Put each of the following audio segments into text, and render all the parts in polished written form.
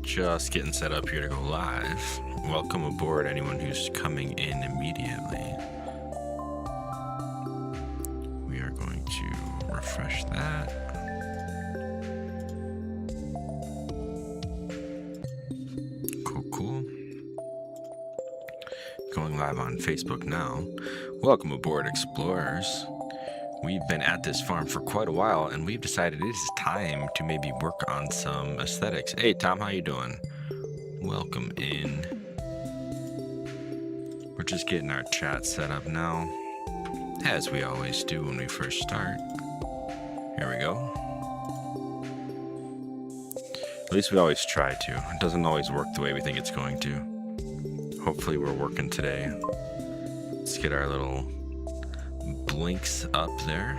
Just getting set up here to go live. Welcome aboard anyone who's coming in immediately. We are going to refresh that. Cool. Going live on Facebook now. Welcome aboard, explorers. We've been at this farm for quite a while, and we've decided it is time to maybe work on some aesthetics. Hey, Tom, how you doing? Welcome in. We're just getting our chat set up now, as we always do when we first start. Here we go. At least we always try to. It doesn't always work the way we think it's going to. Hopefully we're working today. Let's get our little blinks up there.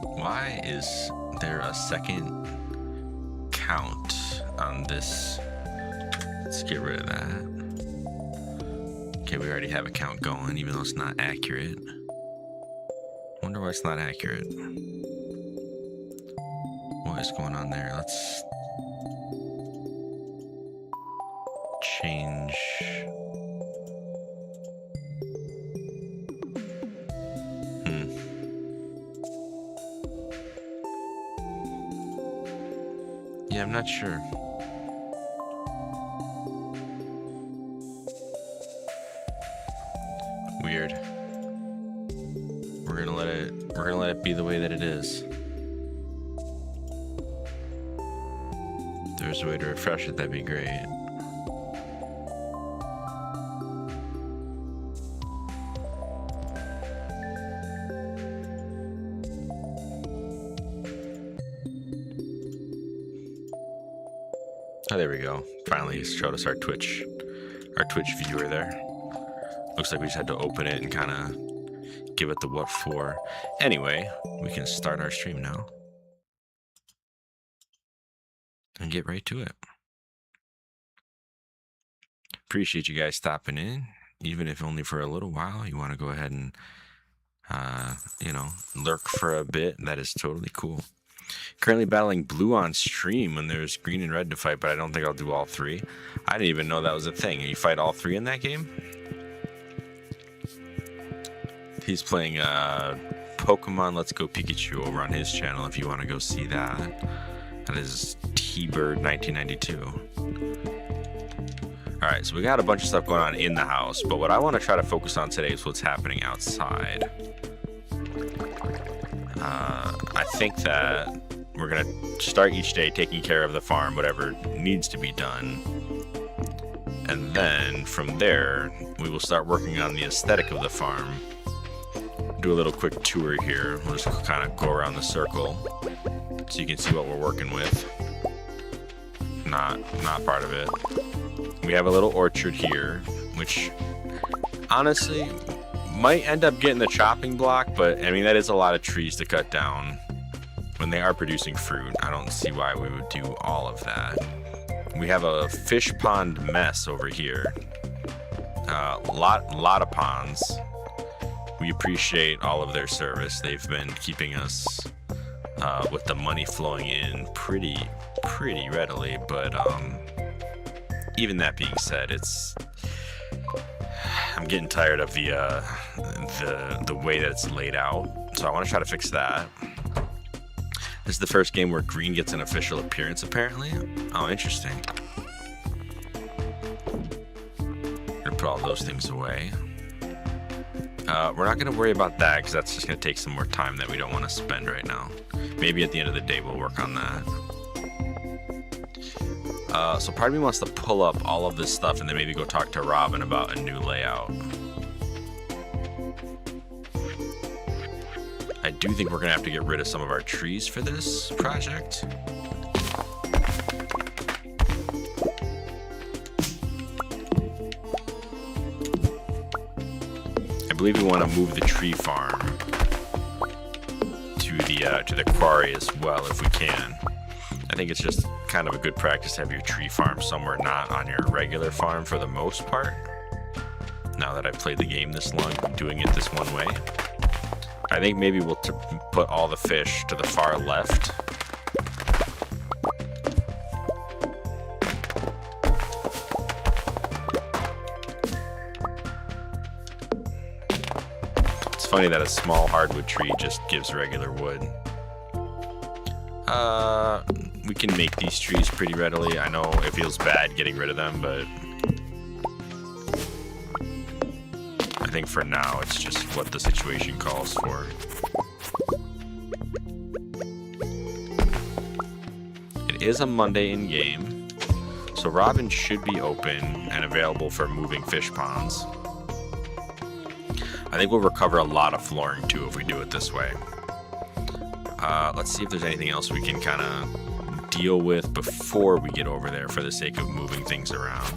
Why is there a second count on this? Let's get rid of that. Okay, we already have a count going, even though it's not accurate. Wonder why it's not accurate. What is going on there? Let's change. Yeah, I'm not sure. Weird. We're gonna let it be the way that it is. If there's a way to refresh it, that'd be great. Oh, there we go. Finally showed us our Twitch viewer there. Looks like we just had to open it and kind of give it the what for. Anyway, we can start our stream now and get right to it. Appreciate you guys stopping in, even if only for a little while. You want to go ahead and, lurk for a bit. That is totally cool. Currently battling blue on stream when there's green and red to fight, but I don't think I'll do all three. I didn't even know that was a thing. You fight all three in that game? He's playing Pokemon Let's Go Pikachu over on his channel if you want to go see that. That is T-Bird 1992. Alright, so we got a bunch of stuff going on in the house, but what I want to try to focus on today is what's happening outside. I think that we're going to start each day taking care of the farm, whatever needs to be done. And then from there, we will start working on the aesthetic of the farm. Do a little quick tour here. We'll just kind of go around the circle so you can see what we're working with. Not part of it. We have a little orchard here, which honestly might end up getting the chopping block, but I mean, that is a lot of trees to cut down when they are producing fruit. I don't see why we would do all of that. We have a fish pond mess over here. Lot of ponds. We appreciate all of their service. They've been keeping us with the money flowing in pretty readily, but even that being said, I'm getting tired of the way that it's laid out, so I want to try to fix that. This is the first game where green gets an official appearance, apparently. Oh, interesting. Gonna put all those things away. We're not gonna worry about that because that's just gonna take some more time that we don't want to spend right now. Maybe at the end of the day we'll work on that. So part of me wants to pull up all of this stuff and then maybe go talk to Robin about a new layout. I do think we're gonna have to get rid of some of our trees for this project. I believe we want to move the tree farm to the quarry as well if we can. I think it's just kind of a good practice to have your tree farm somewhere not on your regular farm for the most part. Now that I've played the game this long, doing it this one way. I think maybe we'll put all the fish to the far left funny that a small hardwood tree just gives regular wood. We can make these trees pretty readily. I know it feels bad getting rid of them, but I think for now it's just what the situation calls for. It is a Monday in game, so Robin should be open and available for moving fish ponds. I think we'll recover a lot of flooring too if we do it this way. Let's see if there's anything else we can kind of deal with before we get over there for the sake of moving things around.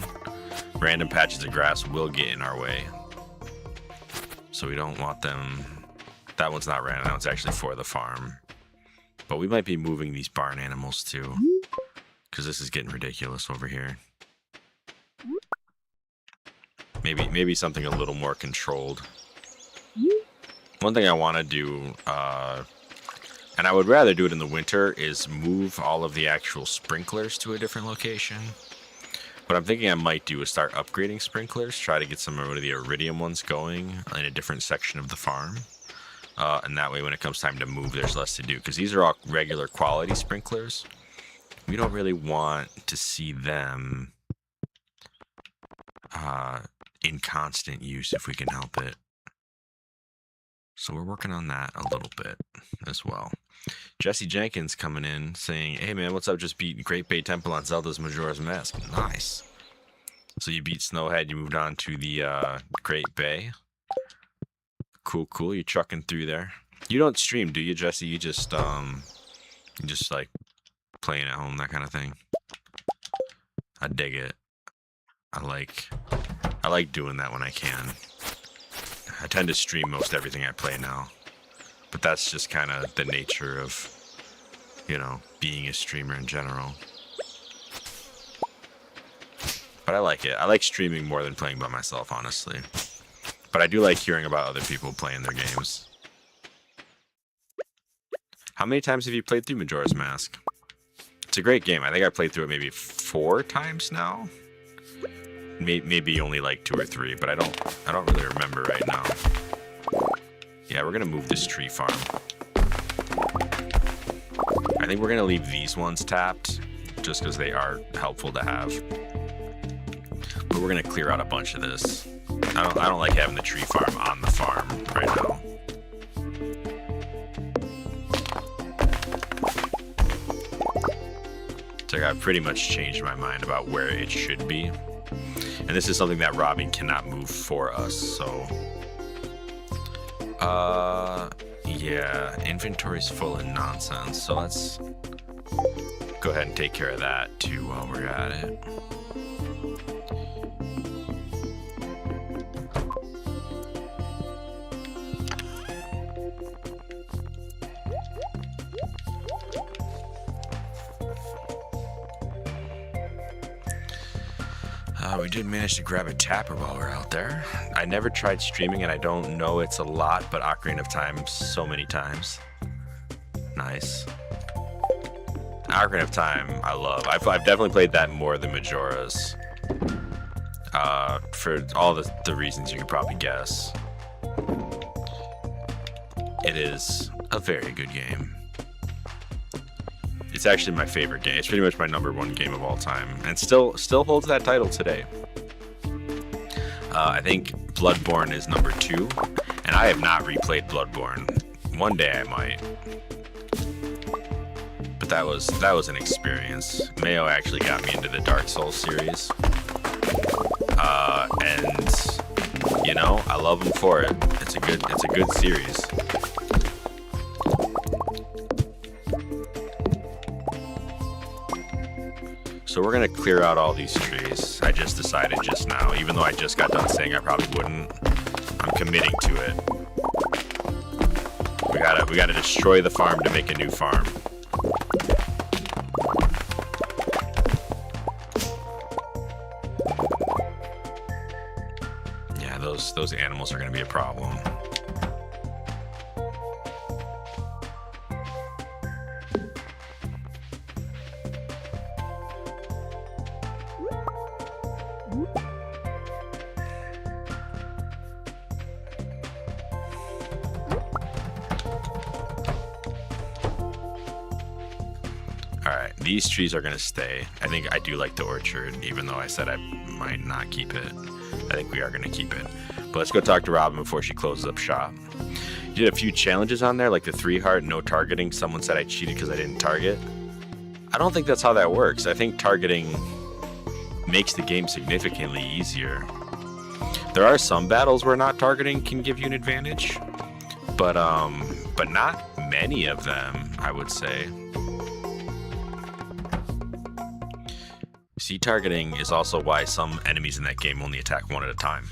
Random patches of grass will get in our way, so we don't want them. That one's not random, that one's actually for the farm. But we might be moving these barn animals too, because this is getting ridiculous over here. Maybe something a little more controlled. One thing I want to do, and I would rather do it in the winter, is move all of the actual sprinklers to a different location. What I'm thinking I might do is start upgrading sprinklers, try to get some of the iridium ones going in a different section of the farm. And that way when it comes time to move, there's less to do. Because these are all regular quality sprinklers. We don't really want to see them in constant use if we can help it. So we're working on that a little bit as well. Jesse Jenkins coming in saying, hey man, what's up? Just beat Great Bay Temple on Zelda's Majora's Mask. Nice. So you beat Snowhead, you moved on to the Great Bay. Cool. You're trucking through there. You don't stream, do you, Jesse? You just like playing at home, that kind of thing. I dig it. I like doing that when I can. I tend to stream most everything I play now, but that's just kind of the nature of, you know, being a streamer in general. But I like it. I like streaming more than playing by myself, honestly. But I do like hearing about other people playing their games. How many times have you played through Majora's Mask? It's a great game. I think I played through it maybe 4 times now. Maybe only like 2 or 3, but I don't really remember right now. Yeah, we're gonna move this tree farm. I think we're gonna leave these ones tapped, just because they are helpful to have. But we're gonna clear out a bunch of this. I don't like having the tree farm on the farm right now. So I've pretty much changed my mind about where it should be. And this is something that Robin cannot move for us, so... yeah, inventory's full of nonsense, so let's go ahead and take care of that too while we're at it. We did manage to grab a tapper while we were out there. I never tried streaming and I don't know it's a lot, but Ocarina of Time so many times. Nice. Ocarina of Time I love. I've definitely played that more than Majora's. For all the reasons you could probably guess. It is a very good game. It's actually my favorite game. It's pretty much my #1 game of all time, and still holds that title today. I think Bloodborne is #2, and I have not replayed Bloodborne. One day I might, but that was an experience. Mayo actually got me into the Dark Souls series, and you know I love him for it. It's a good series. So we're gonna clear out all these trees. I just decided just now, even though I just got done saying I probably wouldn't. I'm committing to it. We gotta destroy the farm to make a new farm. Yeah, those animals are gonna be a problem. Alright, these trees are gonna stay. I think I do like the orchard, even though I said I might not keep it. I think we are gonna keep it. But let's go talk to Robin before she closes up shop. You did a few challenges on there, like the 3 heart, no targeting. Someone said I cheated because I didn't target. I don't think that's how that works. I think targeting makes the game significantly easier. There are some battles where not targeting can give you an advantage, but not many of them, I would say. Z targeting is also why some enemies in that game only attack one at a time.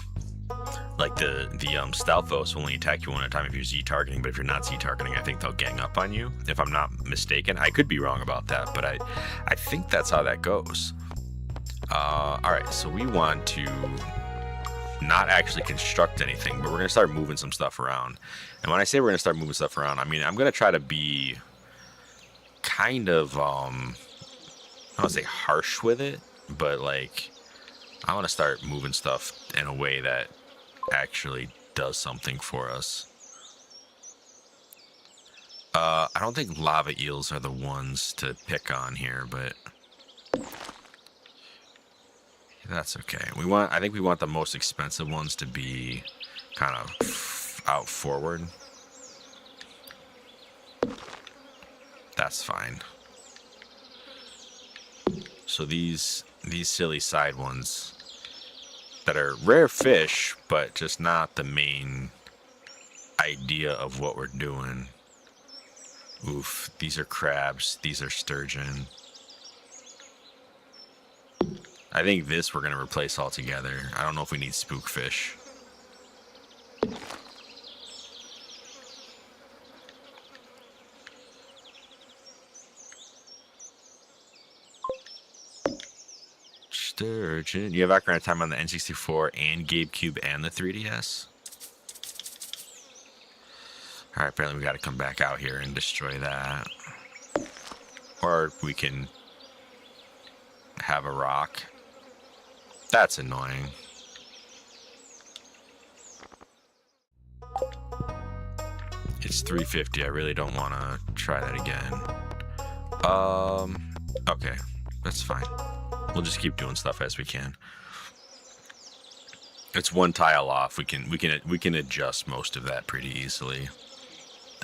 Like the Stalfos will only attack you one at a time if you're Z targeting, but if you're not Z targeting, I think they'll gang up on you. If I'm not mistaken, I could be wrong about that, but I think that's how that goes. All right, so we want to not actually construct anything, but we're gonna start moving some stuff around. And when I say we're gonna start moving stuff around, I mean I'm gonna try to be kind of I don't want to say harsh with it, but like I want to start moving stuff in a way that actually does something for us. I don't think lava eels are the ones to pick on here, but that's okay. I think we want the most expensive ones to be kind of out forward. That's fine. So these silly side ones that are rare fish, but just not the main idea of what we're doing. Oof, these are crabs, these are sturgeon. I think this we're gonna replace altogether. I don't know if we need spookfish. Sturgeon. You have Ocarina of Time on the N64 and GameCube and the 3DS? Alright, apparently we gotta come back out here and destroy that. Or we can have a rock. That's annoying. It's 350. I really don't want to try that again. Okay, that's fine. We'll just keep doing stuff as we can. It's one tile off. We can adjust most of that pretty easily.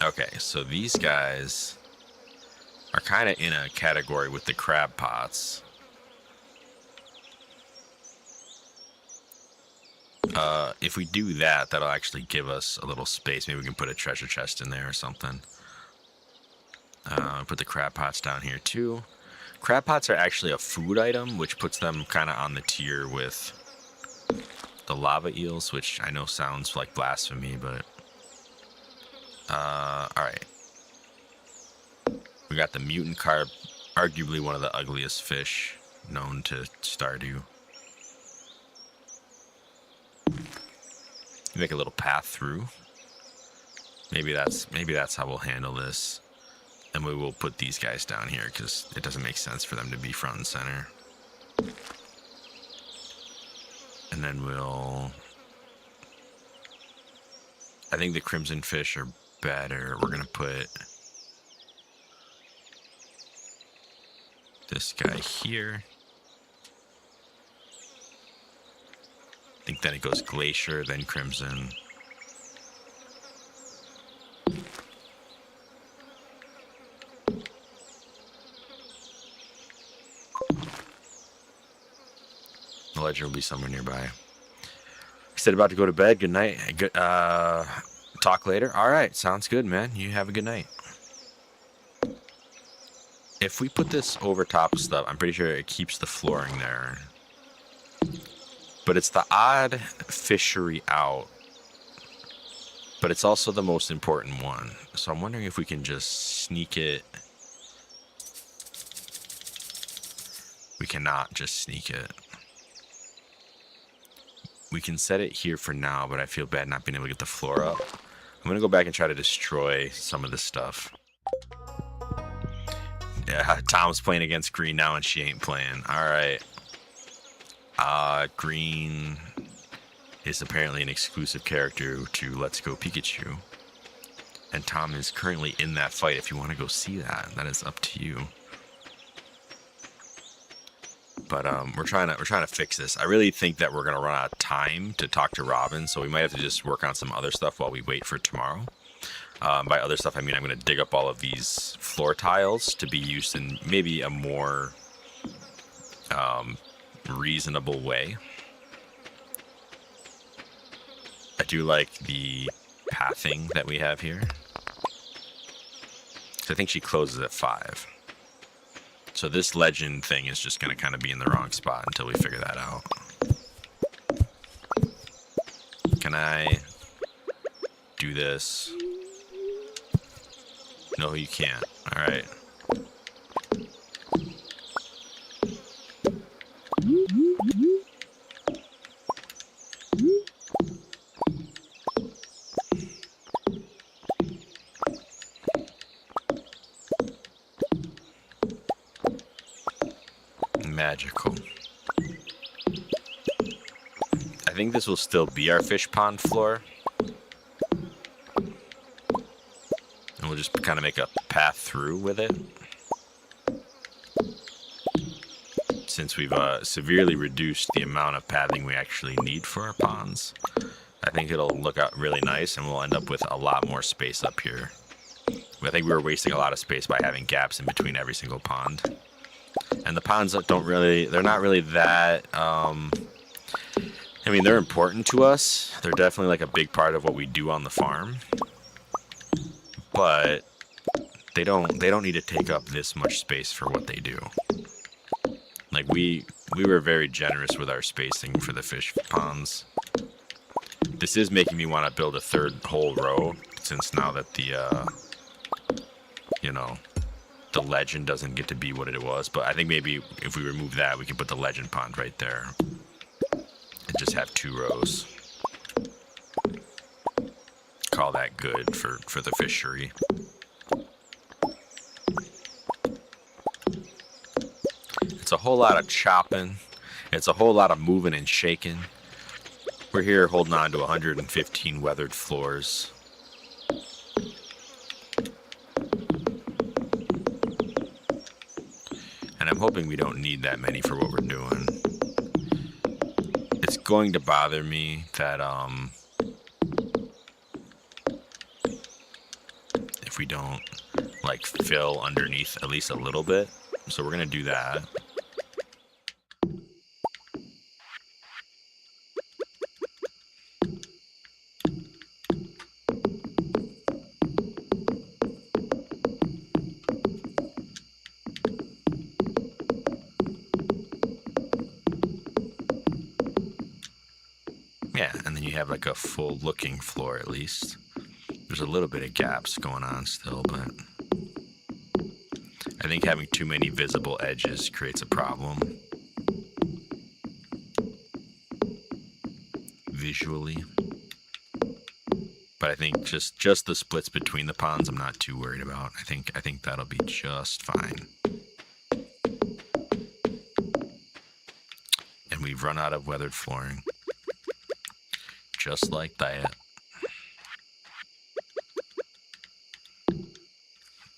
Okay, so these guys are kind of in a category with the crab pots. If we do that, that'll actually give us a little space. Maybe we can put a treasure chest in there or something. Put the crab pots down here too. Crab pots are actually a food item, which puts them kind of on the tier with the lava eels, which I know sounds like blasphemy, but alright. We got the mutant carp, arguably one of the ugliest fish known to Stardew. Make a little path through. Maybe that's how we'll handle this. And we will put these guys down here because it doesn't make sense for them to be front and center. And then I think the crimson fish are better. We're gonna put this guy here. I think then it goes glacier, then crimson. The ledger will be somewhere nearby. I said about to go to bed. Good night. Good, talk later. All right, sounds good, man. You have a good night. If we put this over top of stuff, I'm pretty sure it keeps the flooring there. But it's the odd fishery out. But it's also the most important one. So I'm wondering if we can just sneak it. We cannot just sneak it. We can set it here for now, but I feel bad not being able to get the floor up. I'm going to go back and try to destroy some of this stuff. Yeah, Tom's playing against Green now and she ain't playing. Alright. Green is apparently an exclusive character to Let's Go Pikachu. And Tom is currently in that fight. If you want to go see that, that is up to you. But we're trying to fix this. I really think that we're gonna run out of time to talk to Robin, so we might have to just work on some other stuff while we wait for tomorrow. By other stuff, I mean I'm gonna dig up all of these floor tiles to be used in maybe a more reasonable way. I do like the pathing that we have here. I think she closes at 5. So this legend thing is just going to kind of be in the wrong spot until we figure that out. Can I do this? No, you can't. All right. Magical. I think this will still be our fish pond floor. And we'll just kind of make a path through with it. Since we've severely reduced the amount of pathing we actually need for our ponds, I think it'll look out really nice and we'll end up with a lot more space up here. I think we were wasting a lot of space by having gaps in between every single pond. And the ponds they're not really that, I mean, they're important to us. They're definitely like a big part of what we do on the farm. But they don't need to take up this much space for what they do. Like we were very generous with our spacing for the fish ponds. This is making me want to build a third whole row, since now that the, the legend doesn't get to be what it was. But I think maybe if we remove that, we can put the legend pond right there. And just have 2 rows. Call that good for the fishery. It's a whole lot of chopping. It's a whole lot of moving and shaking. We're here holding on to 115 weathered floors. And I'm hoping we don't need that many for what we're doing. It's going to bother me that if we don't like fill underneath at least a little bit. So we're gonna do that. Yeah, and then you have like a full looking floor at least. There's a little bit of gaps going on still, but I think having too many visible edges creates a problem visually. But I think just the splits between the ponds I'm not too worried about. I think that'll be just fine. And we've run out of weathered flooring. Just like that.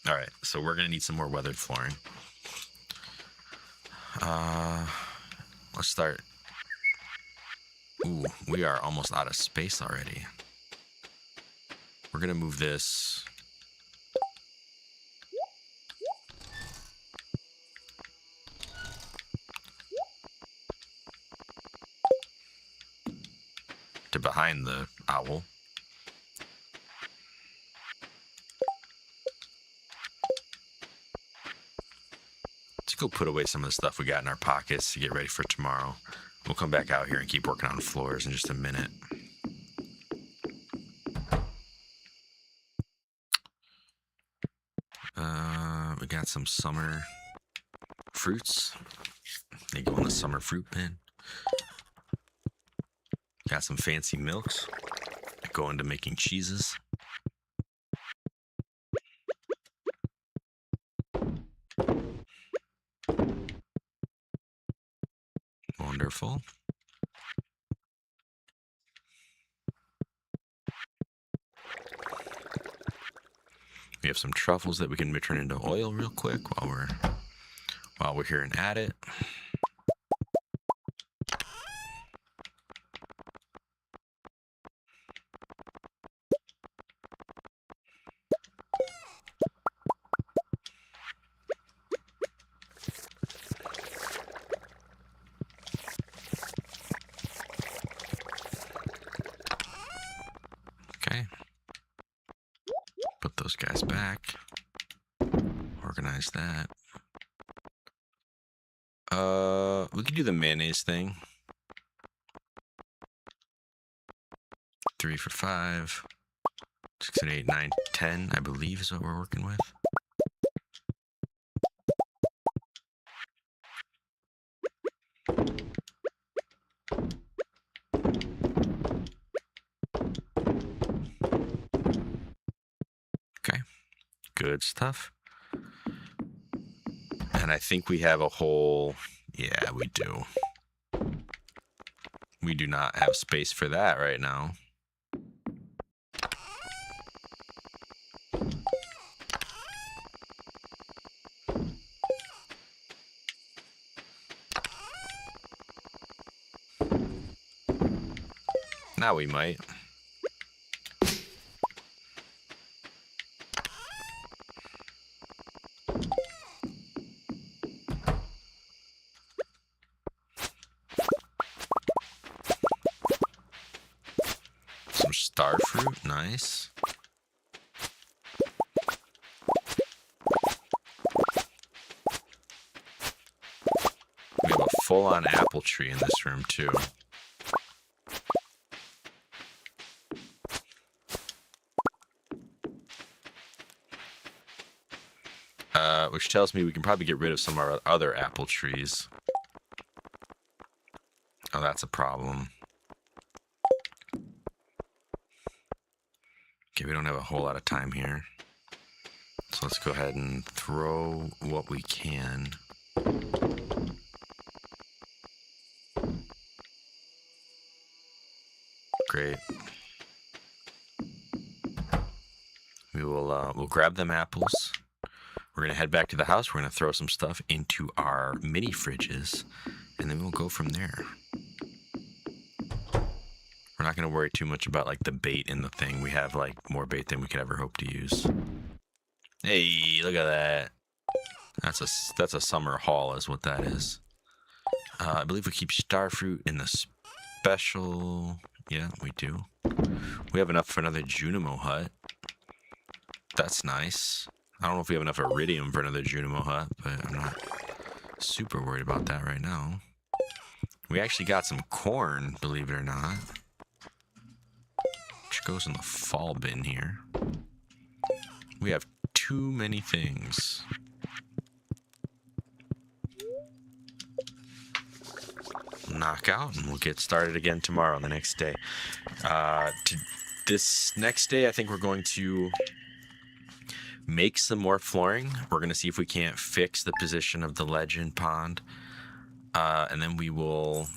Alright, so we're going to need some more weathered flooring. Let's start. Ooh, we are almost out of space already. We're going to move this. To behind the owl. Let's go put away some of the stuff we got in our pockets to get ready for tomorrow. We'll come back out here and keep working on floors in just a minute. We got some summer fruits. They go in the summer fruit bin. Got some fancy milks. Go into making cheeses. Wonderful. We have some truffles that we can turn into oil real quick while we're here and at it. those guys back. Organize that. We could do the mayonnaise thing. 3 for 5. 6 and 8, 9, 10, I believe is what we're working with. Okay, good stuff. And I think we have a whole, yeah, we do. We do not have space for that right now. Now we might. Some star fruit, nice. We have a full-on apple tree in this room too. Which tells me we can probably get rid of some of our other apple trees. Oh, that's a problem. Okay, we don't have a whole lot of time here. So let's go ahead and throw what we can. Great. We'll grab them apples. We're going to head back to the house. We're going to throw some stuff into our mini fridges, and then we'll go from there. We're not going to worry too much about like the bait in the thing. We have like more bait than we could ever hope to use. Hey, look at that. That's a summer haul is what that is. I believe we keep starfruit in the special. Yeah, we do. We have enough for another Junimo hut. That's nice. I don't know if we have enough iridium for another Junimo hut, but I'm not super worried about that right now. We actually got some corn, believe it or not. Which goes in the fall bin here. We have too many things. Knock out, and we'll get started again tomorrow, the next day. This next day, I think we're going to make some more flooring. We're going to see if we can't fix the position of the legend pond. And then we will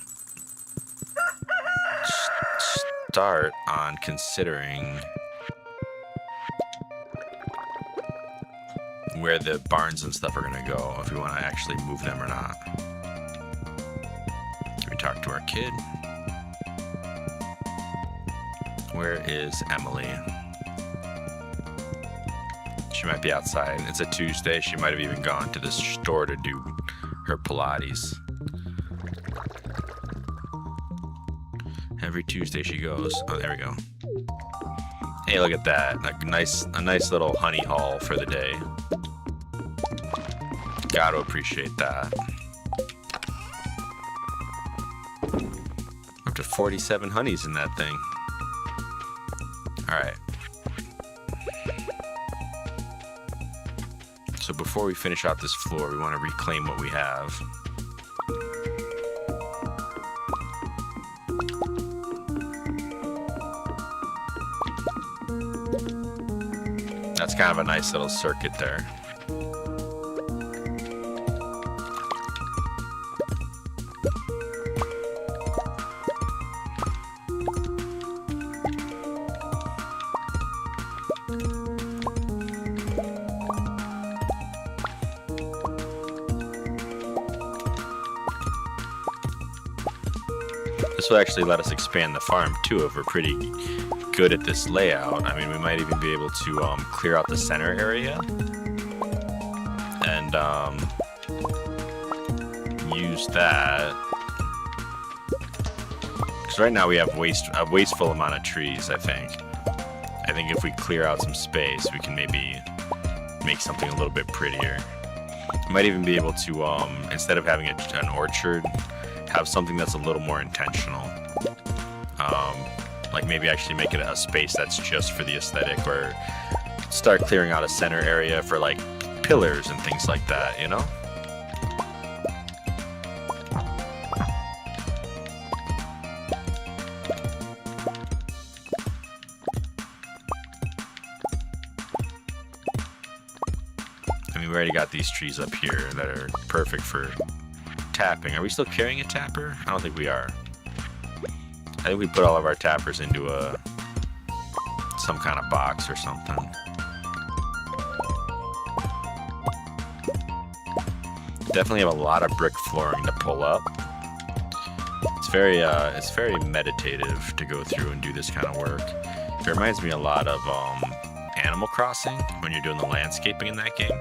start on considering where the barns and stuff are going to go, if we want to actually move them or not. Can we talk to our kid? Where is Emily? She might be outside. It's a Tuesday. She might have even gone to the store to do her Pilates. Every Tuesday she goes. Oh, there we go. Hey, look at that. A nice little honey haul for the day. Gotta appreciate that. Up to 47 honeys in that thing. Alright. So before we finish out this floor, we want to reclaim what we have. That's kind of a nice little circuit there. This will actually let us expand the farm too if we're pretty good at this layout. I mean, we might even be able to clear out the center area and use that. Because right now we have a wasteful amount of trees, I think think if we clear out some space, we can maybe make something a little bit prettier. Might even be able to, instead of having an orchard, have something that's a little more intentional. Like maybe actually make it a space that's just for the aesthetic, or start clearing out a center area for like pillars and things like that, you know? I mean, we already got these trees up here that are perfect for tapping. Are we still carrying a tapper? I don't think we are. I think we put all of our tappers into some kind of box or something. Definitely have a lot of brick flooring to pull up. It's very meditative to go through and do this kind of work. It reminds me a lot of Animal Crossing when you're doing the landscaping in that game.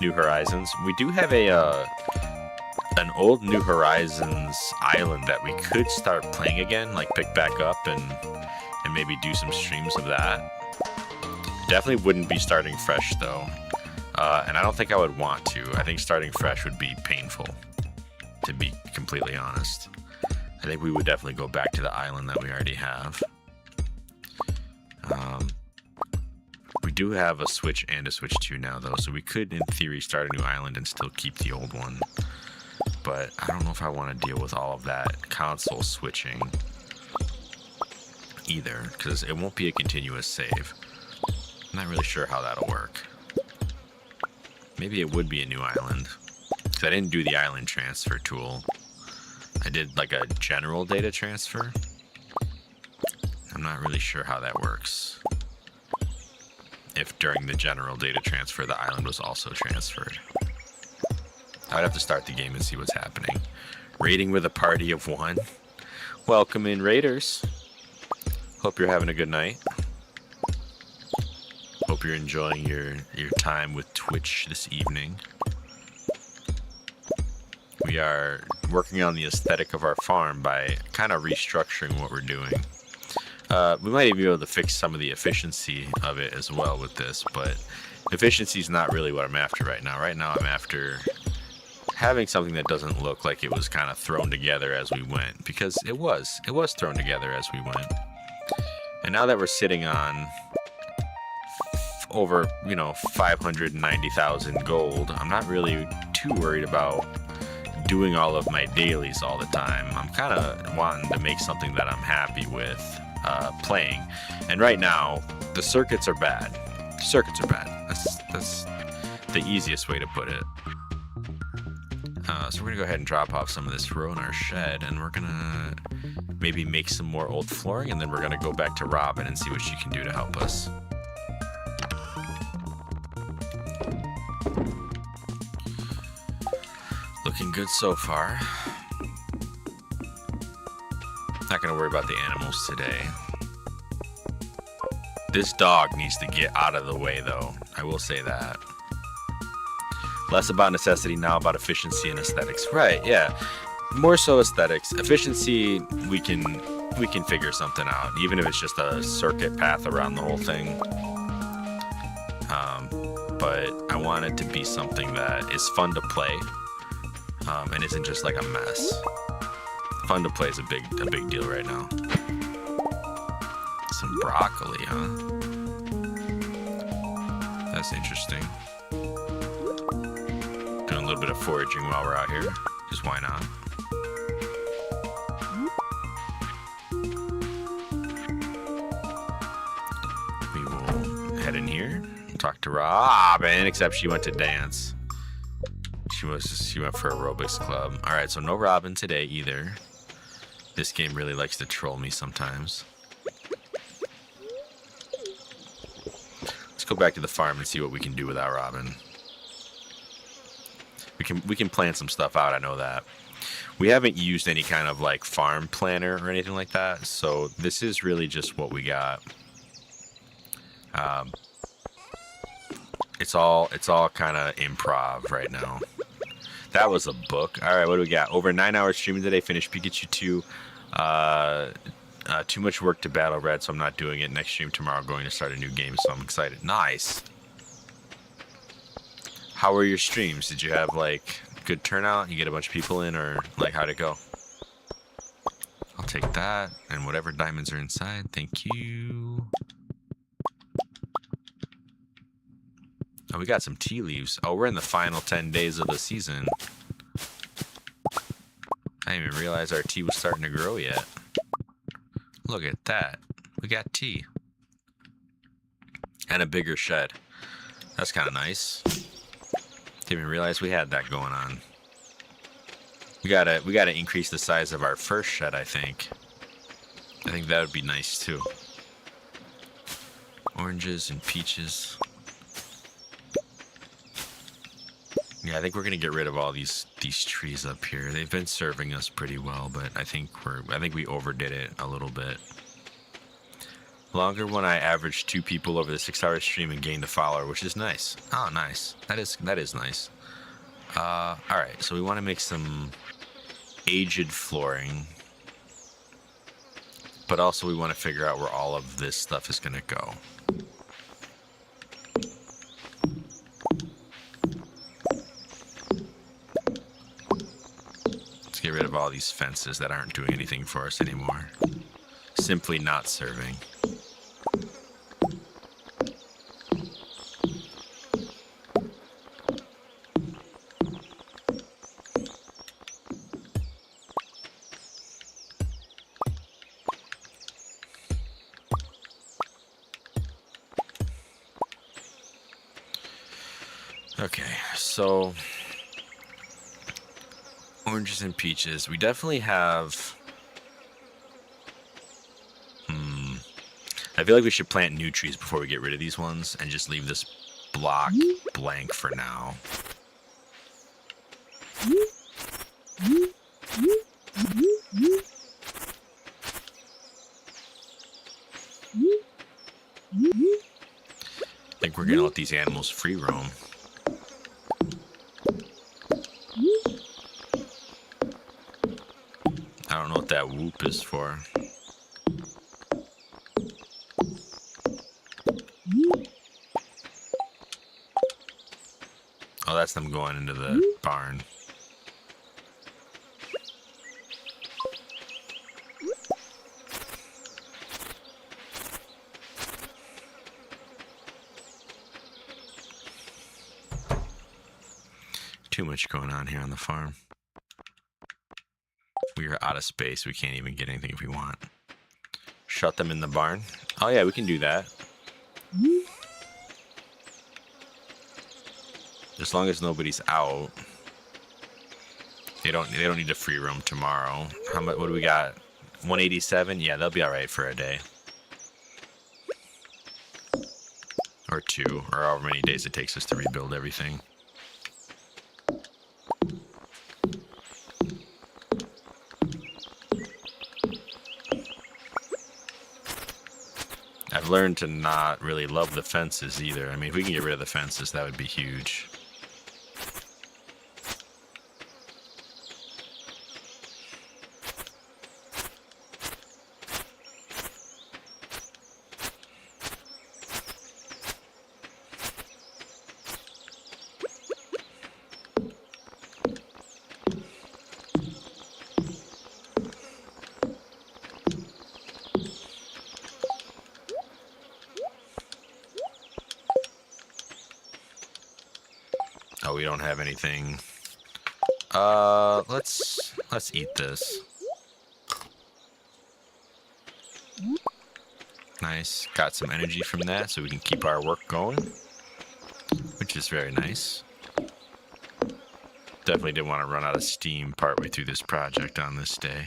New Horizons. We do have an old New Horizons island that we could start playing again, like pick back up and maybe do some streams of that. Definitely wouldn't be starting fresh though, and I don't think I would want to. I think starting fresh would be painful, to be completely honest. I think we would definitely go back to the island that we already have. We do have a Switch and a Switch 2 now though, so we could in theory start a new island and still keep the old one. But I don't know if I want to deal with all of that console switching either, because it won't be a continuous save. I'm not really sure how that'll work. Maybe it would be a new island, because I didn't do the island transfer tool. I did like a general data transfer. I'm not really sure how that works. If during the general data transfer the island was also transferred. I'd have to start the game and see what's happening. Raiding with a party of 1. Welcome in, raiders. Hope you're having a good night. Hope you're enjoying your time with Twitch this evening. We are working on the aesthetic of our farm by kind of restructuring what we're doing. We might even be able to fix some of the efficiency of it as well with this, but efficiency is not really what I'm after right now. Right now I'm after having something that doesn't look like it was kind of thrown together as we went, because it was thrown together as we went. And now that we're sitting on over 590,000 gold, I'm not really too worried about doing all of my dailies all the time. I'm kind of wanting to make something that I'm happy with playing. And right now the circuits are bad. That's the easiest way to put it. So we're gonna go ahead and drop off some of this row in our shed, and we're gonna maybe make some more old flooring, and then we're gonna go back to Robin and see what she can do to help us. Looking good so far. Not gonna worry about the animals today. This dog needs to get out of the way though, I will say that. Less about necessity, now about efficiency and aesthetics. Right, yeah. More so aesthetics. Efficiency, we can figure something out, even if it's just a circuit path around the whole thing. But I want it to be something that is fun to play, and isn't just like a mess. Fun to play is a big deal right now. Some broccoli, huh? That's interesting. Doing a little bit of foraging while we're out here. Just why not? We will head in here and talk to Robin, except she went to dance. She went for aerobics club. Alright, so no Robin today either. This game really likes to troll me sometimes. Let's go back to the farm and see what we can do without Robin. We can plan some stuff out, I know that. We haven't used any kind of like farm planner or anything like that, so this is really just what we got. It's all kind of improv right now. That was a book. All right, what do we got? Over 9 hours streaming today. Finished Pikachu 2. too much work to battle red, so I'm not doing it. Next stream tomorrow, I'm going to start a new game, so I'm excited. Nice. How were your streams? Did you have like good turnout? You get a bunch of people in, or like how'd it go? I'll take that and whatever diamonds are inside. Thank you. Oh, we got some tea leaves. Oh, we're in the final 10 days of the season. I didn't even realize our tea was starting to grow yet. Look at that. We got tea. And a bigger shed. That's kind of nice. Didn't even realize we had that going on. We gotta increase the size of our first shed, I think. I think that would be nice too. Oranges and peaches. Yeah, I think we're gonna get rid of all these trees up here. They've been serving us pretty well, but I think we overdid it a little bit. Longer when I averaged 2 people over the 6-hour stream and gained a follower, which is nice. Oh, nice. That is nice. All right, so we want to make some aged flooring, but also we want to figure out where all of this stuff is gonna go. Let's get rid of all these fences that aren't doing anything for us anymore. Simply not serving. Okay, so oranges and peaches. We definitely have... I feel like we should plant new trees before we get rid of these ones and just leave this block blank for now. I think we're gonna let these animals free roam. I don't know what that whoop is for. Oh, that's them going into the barn. Too much going on here on the farm. We are out of space. We can't even get anything if we want. Shut them in the barn. Oh yeah, we can do that. As long as nobody's out. They don't need to free roam tomorrow. How much? What do we got? 187? Yeah, they'll be all right for a day. Or 2, or however many days it takes us to rebuild everything. I've learned to not really love the fences either. I mean, if we can get rid of the fences, that would be huge. Oh, we don't have anything. Let's eat this. Nice. Got some energy from that, so we can keep our work going, which is very nice. Definitely didn't want to run out of steam partway through this project on this day.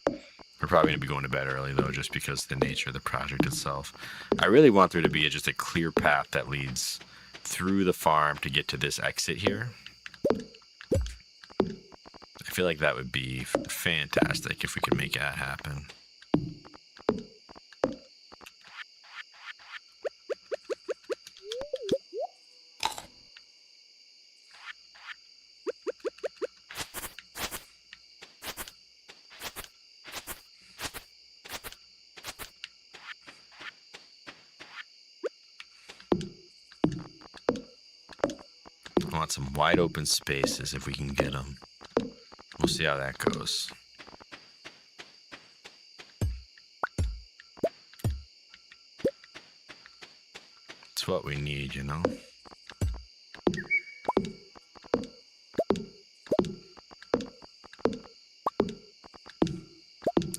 We're probably going to be going to bed early, though, just because of the nature of the project itself. I really want there to be just a clear path that leads through the farm to get to this exit here. I feel like that would be fantastic if we could make that happen. want some wide open spaces if we can get them. We'll see how that goes. It's what we need, you know?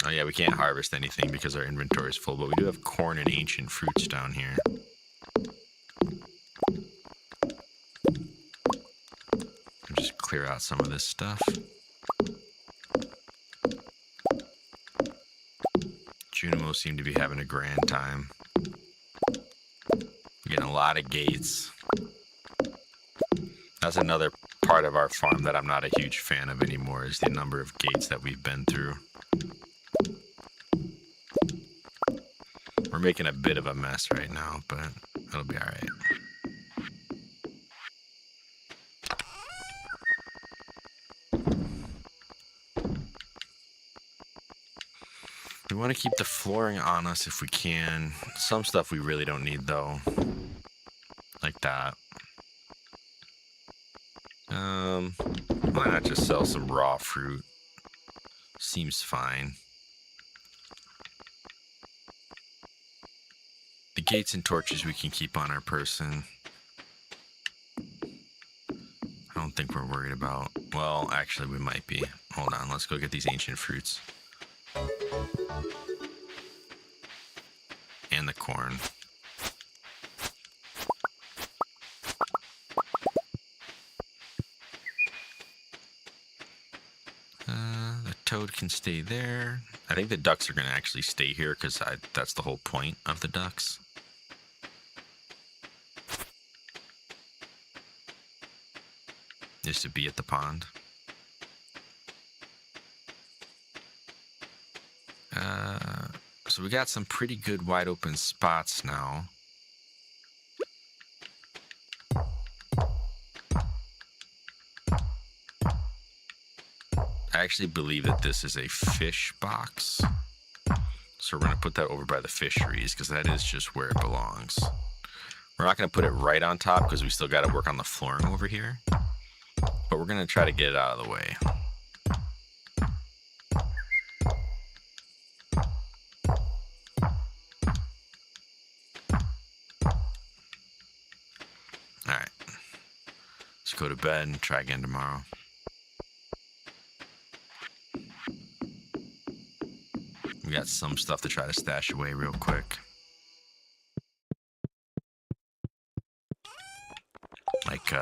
Oh yeah, we can't harvest anything because our inventory is full, but we do have corn and ancient fruits down here. Just clear out some of this stuff. Junimo seem to be having a grand time. Getting a lot of gates. That's another part of our farm that I'm not a huge fan of anymore, is the number of gates that we've been through. We're making a bit of a mess right now, but it'll be alright. We want to keep the flooring on us if we can. Some stuff we really don't need though. Like that. Why not just sell some raw fruit? Seems fine. The gates and torches we can keep on our person. I don't think we're worried about. Well, actually we might be. Hold on, let's go get these ancient fruits. And the corn. The toad can stay there. I think the ducks are going to actually stay here because that's the whole point of the ducks. Is to be at the pond. So we got some pretty good wide open spots now. I actually believe that this is a fish box. So we're going to put that over by the fisheries because that is just where it belongs. We're not going to put it right on top because we still got to work on the flooring over here. But we're going to try to get it out of the way. Alright. Let's go to bed and try again tomorrow. We got some stuff to try to stash away real quick. Like,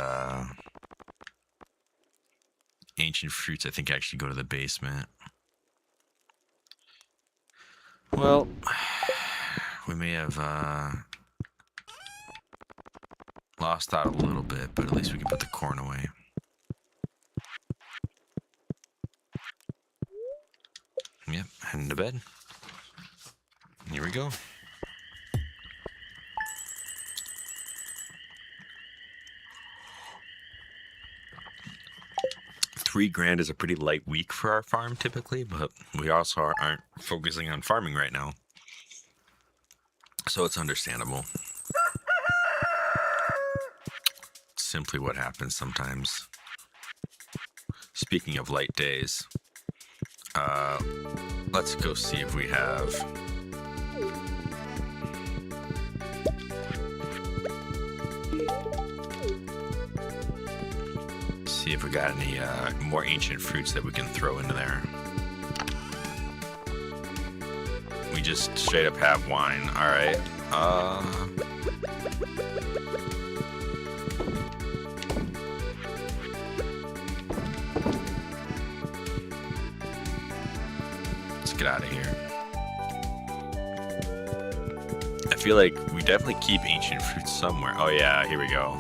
ancient fruits, I think, actually go to the basement. Well, we may have lost out a little bit, but at least we can put the corn away. Yep, heading to bed. Here we go. $3,000 is a pretty light week for our farm typically, but we also aren't focusing on farming right now. So it's understandable. It's simply what happens sometimes. Speaking of light days, let's go see if we have got any more ancient fruits that we can throw into there. We just straight up have wine. All right. Let's get out of here. I feel like we definitely keep ancient fruits somewhere. Oh yeah, here we go.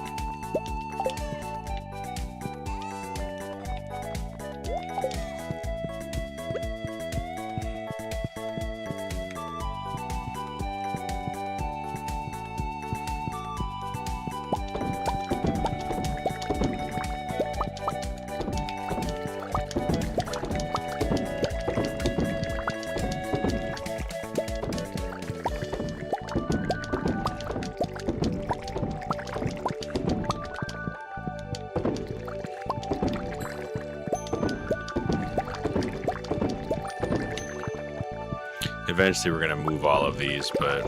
eventually we're going to move all of these, but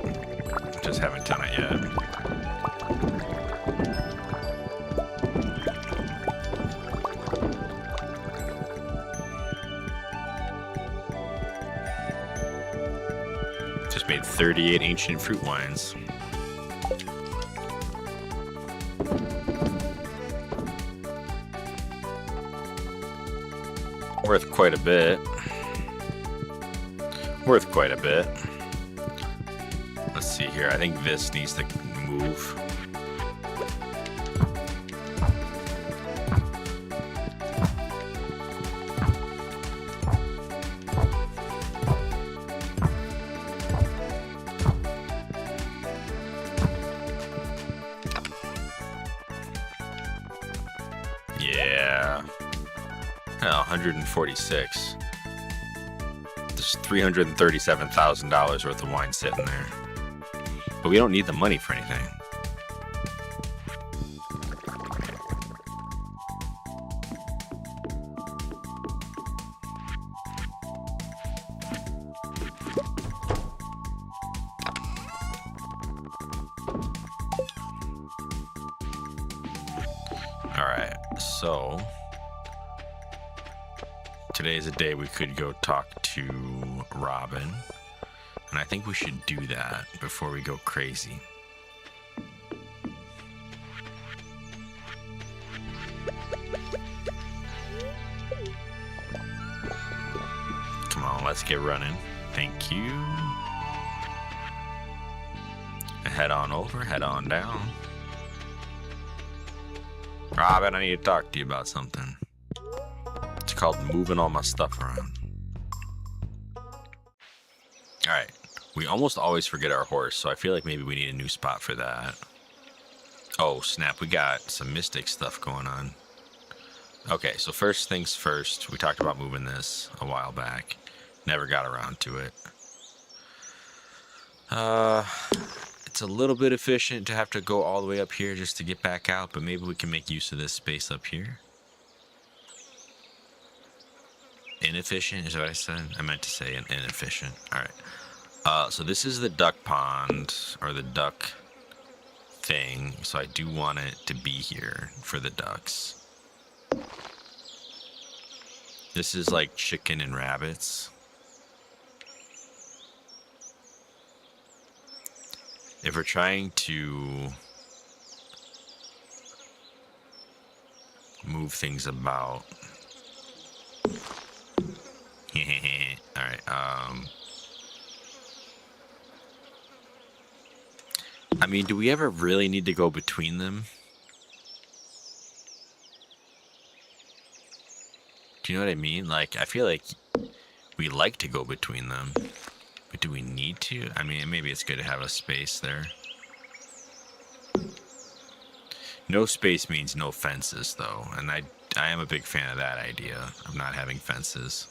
just haven't done it yet. Just made 38 ancient fruit wines. Worth quite a bit. Worth quite a bit. Let's see here. I think this needs to move. Yeah. 146. There's $337,000 worth of wine sitting there. But we don't need the money for anything. Alright, so today is a day we could go talk to Robin, and I think we should do that before we go crazy. Come on, let's get running. Thank you. Head on over, head on down. Robin, I need to talk to you about something. It's called moving all my stuff around. Alright, we almost always forget our horse, so I feel like maybe we need a new spot for that. Oh, snap, we got some mystic stuff going on. Okay, so first things first, we talked about moving this a while back. Never got around to it. It's a little bit efficient to have to go all the way up here just to get back out, but maybe we can make use of this space up here. Inefficient is what I said. I meant to say inefficient. Alright. So this is the duck pond, or the duck thing, so I do want it to be here for the ducks. This is like chicken and rabbits. If we're trying to move things about. Alright, I mean, do we ever really need to go between them? Do you know what I mean? Like, I feel like we like to go between them. But do we need to? I mean, maybe it's good to have a space there. No space means no fences, though. And I am a big fan of that idea, of not having fences.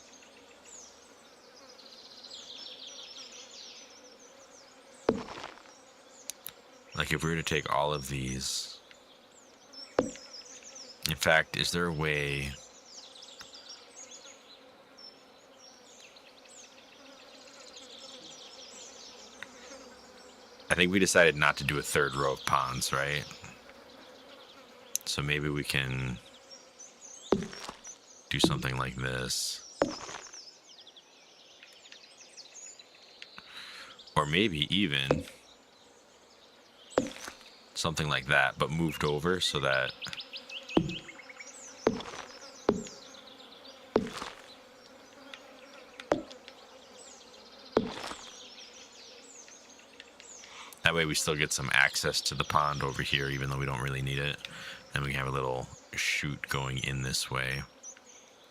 Like, if we were to take all of these... In fact, is there a way... I think we decided not to do a third row of ponds, right? So maybe we can do something like this. Or maybe even something like that, but moved over so that that way we still get some access to the pond over here, even though we don't really need it. And we have a little chute going in this way.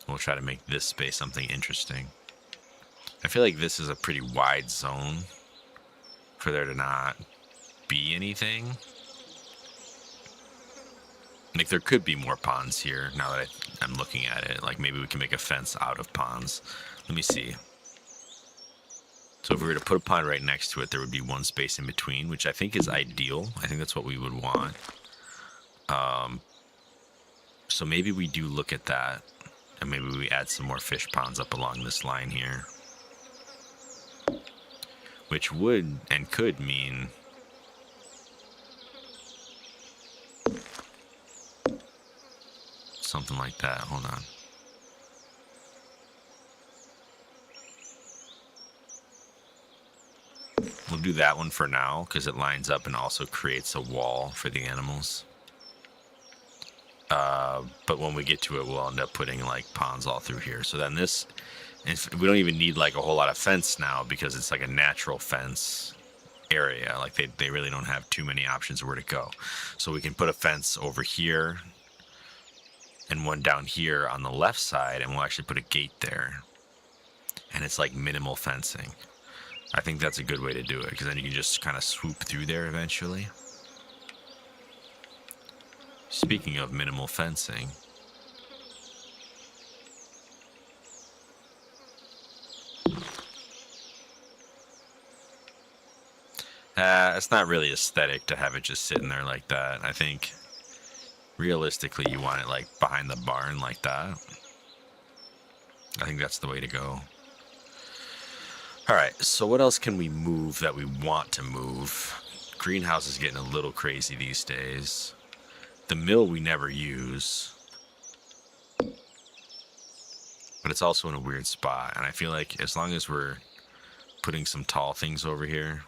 We'll try to make this space something interesting. I feel like this is a pretty wide zone for there to not be anything. Like, there could be more ponds here now that I'm looking at it. Like, maybe we can make a fence out of ponds. Let me see. So if we were to put a pond right next to it, there would be one space in between, which I think is ideal. I think that's what we would want. So maybe we do look at that, and maybe we add some more fish ponds up along this line here. which would and could mean something like that. Hold on. We'll do that one for now because it lines up and also creates a wall for the animals. But when we get to it, we'll end up putting like ponds all through here. So then this, we don't even need like a whole lot of fence now because it's like a natural fence area. Like they really don't have too many options of where to go. So we can put a fence over here and one down here on the left side, and we'll actually put a gate there. And it's like minimal fencing. I think that's a good way to do it because then you can just kind of swoop through there eventually. Speaking of minimal fencing, it's not really aesthetic to have it just sitting there like that. I think realistically you want it like behind the barn like that. I think that's the way to go. Alright, so what else can we move that we want to move? Greenhouse is getting a little crazy these days. The mill we never use. But it's also in a weird spot. And I feel like as long as we're putting some tall things over here.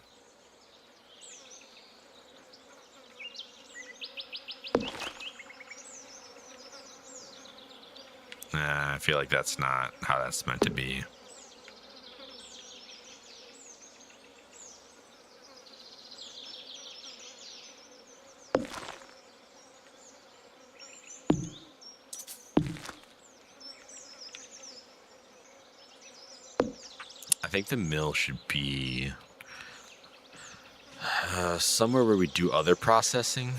I feel like that's not how that's meant to be. I think the mill should be somewhere where we do other processing.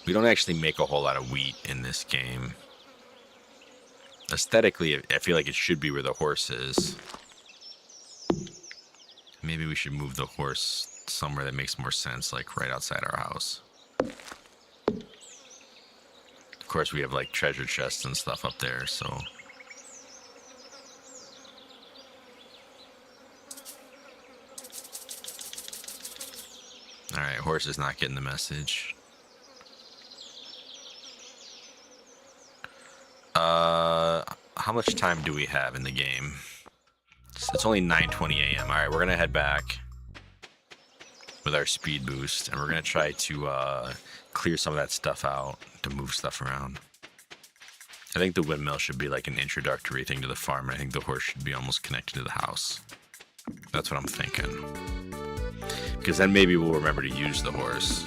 We don't actually make a whole lot of wheat in this game. Aesthetically, I feel like it should be where the horse is. Maybe we should move the horse somewhere that makes more sense, like right outside our house. Of course, we have like treasure chests and stuff up there, so... Alright, horse is not getting the message. How much time do we have in the game? It's only 9:20 a.m. Alright, we're gonna head back with our speed boost, and we're gonna try to clear some of that stuff out to move stuff around. I think the windmill should be like an introductory thing to the farm, and I think the horse should be almost connected to the house. That's what I'm thinking. Because then maybe we'll remember to use the horse.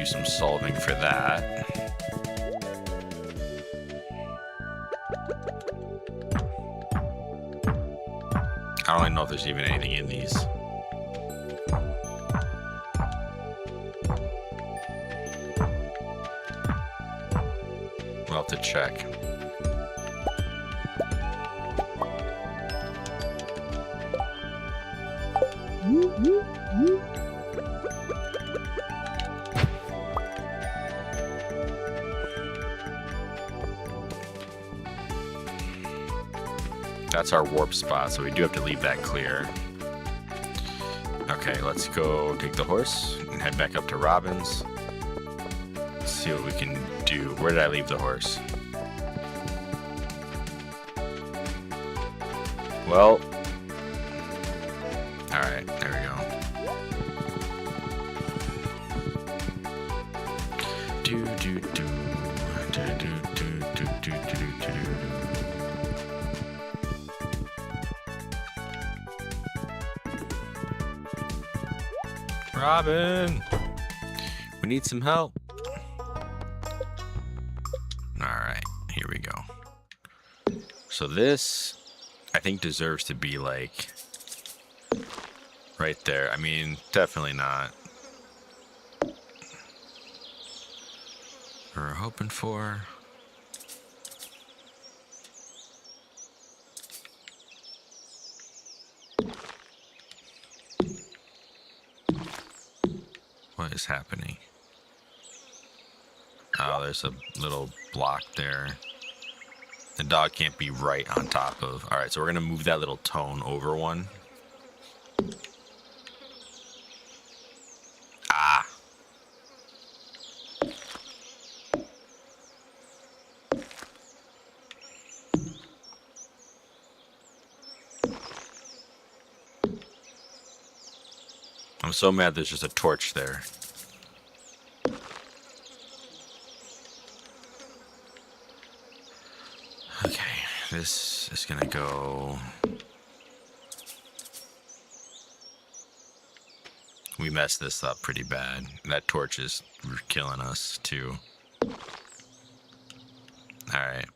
Some solving for that. I don't even know if there's even anything in these. We'll have to check. That's our warp spot, so we do have to leave that clear. Okay, let's go take the horse and head back up to Robin's. Let's see what we can do. Where did I leave the horse? Well, alright, there we go. Robin! We need some help. Alright, here we go. So this, I think, deserves to be like right there. I mean, definitely not what we're hoping for. What is happening? Oh, there's a little block there. The dog can't be right on top of. Alright, so we're going to move that little tone over one. Ah! I'm so mad there's just a torch there. Okay, this is gonna go... We messed this up pretty bad. That torch is killing us, too. Alright.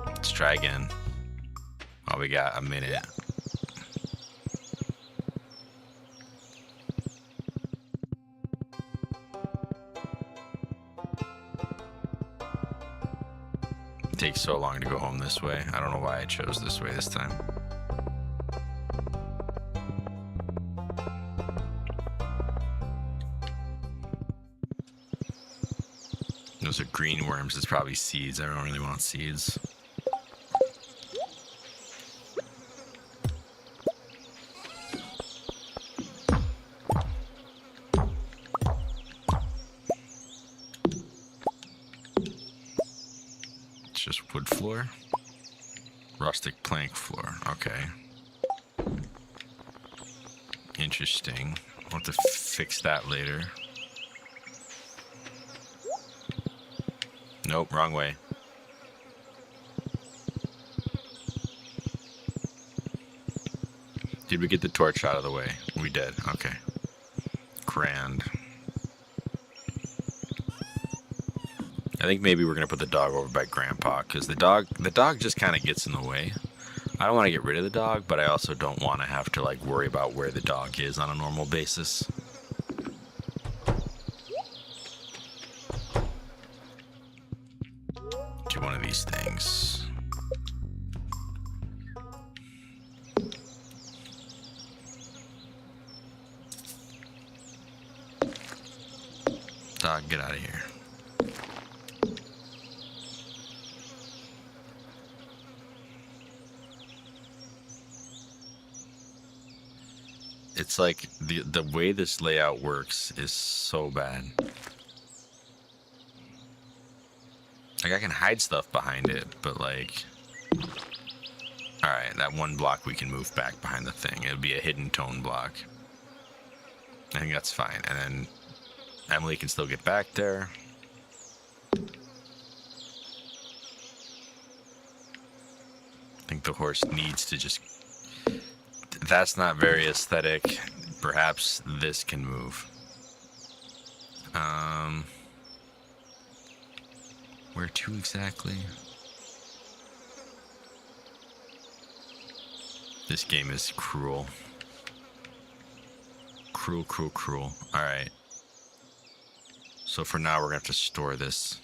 Let's try again. Oh, we got a minute. It takes so long to go home this way. I don't know why I chose this way this time. Those are green worms. It's probably seeds. I don't really want seeds. It's just wood floor. Rustic plank floor. Okay. Interesting. I'll have to fix that later. Nope, wrong way. Did we get the torch out of the way? We did. Okay. Grand. I think maybe we're gonna put the dog over by Grandpa, because the dog just kind of gets in the way. I don't want to get rid of the dog, but I also don't want to have to like worry about where the dog is on a normal basis. Do one of these things. Dog, get out of here. It's like the way this layout works is so bad. Like I can hide stuff behind it, but like, all right, that one block we can move back behind the thing. It'll be a hidden tone block. I think that's fine. And then Emily can still get back there. I think the horse needs to just... That's not very aesthetic. Perhaps this can move. Where to exactly? This game is cruel. Cruel, cruel, cruel. Alright. So for now, we're going to have to store this.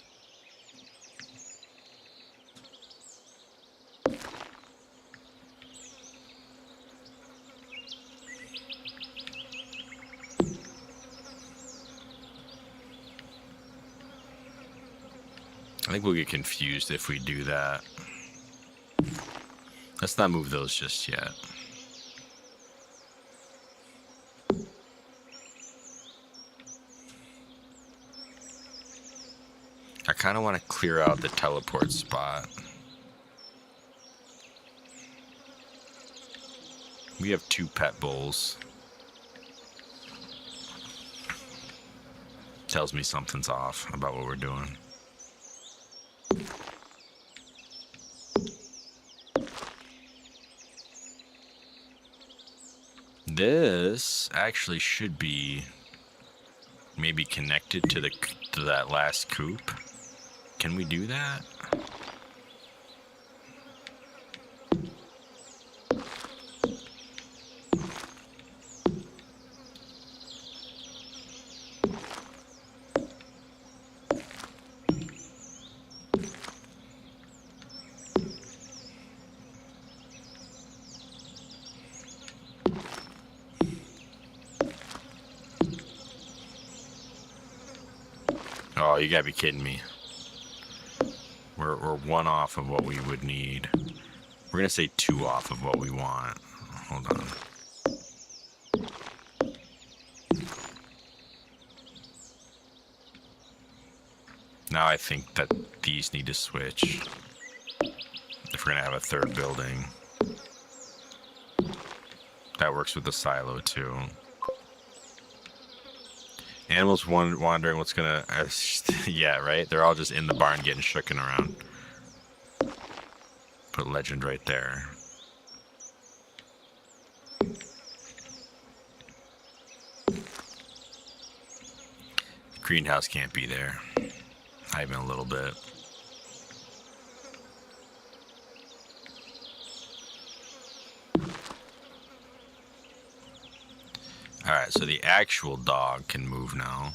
I think we'll get confused if we do that. Let's not move those just yet. I kind of want to clear out the teleport spot. We have 2 pet bulls. Tells me something's off about what we're doing. this actually should be maybe connected to that last coop. Can we do that? Oh, you gotta be kidding me. We're one off of what we would need. We're gonna say 2 off of what we want. Hold on. Now I think that these need to switch if we're gonna have a 3rd building. That works with the silo too. Animals wandering what's gonna... yeah, right? They're all just in the barn getting shooken around. Put legend right there. Greenhouse can't be there. Not even a little bit. Alright, so the actual dog can move now.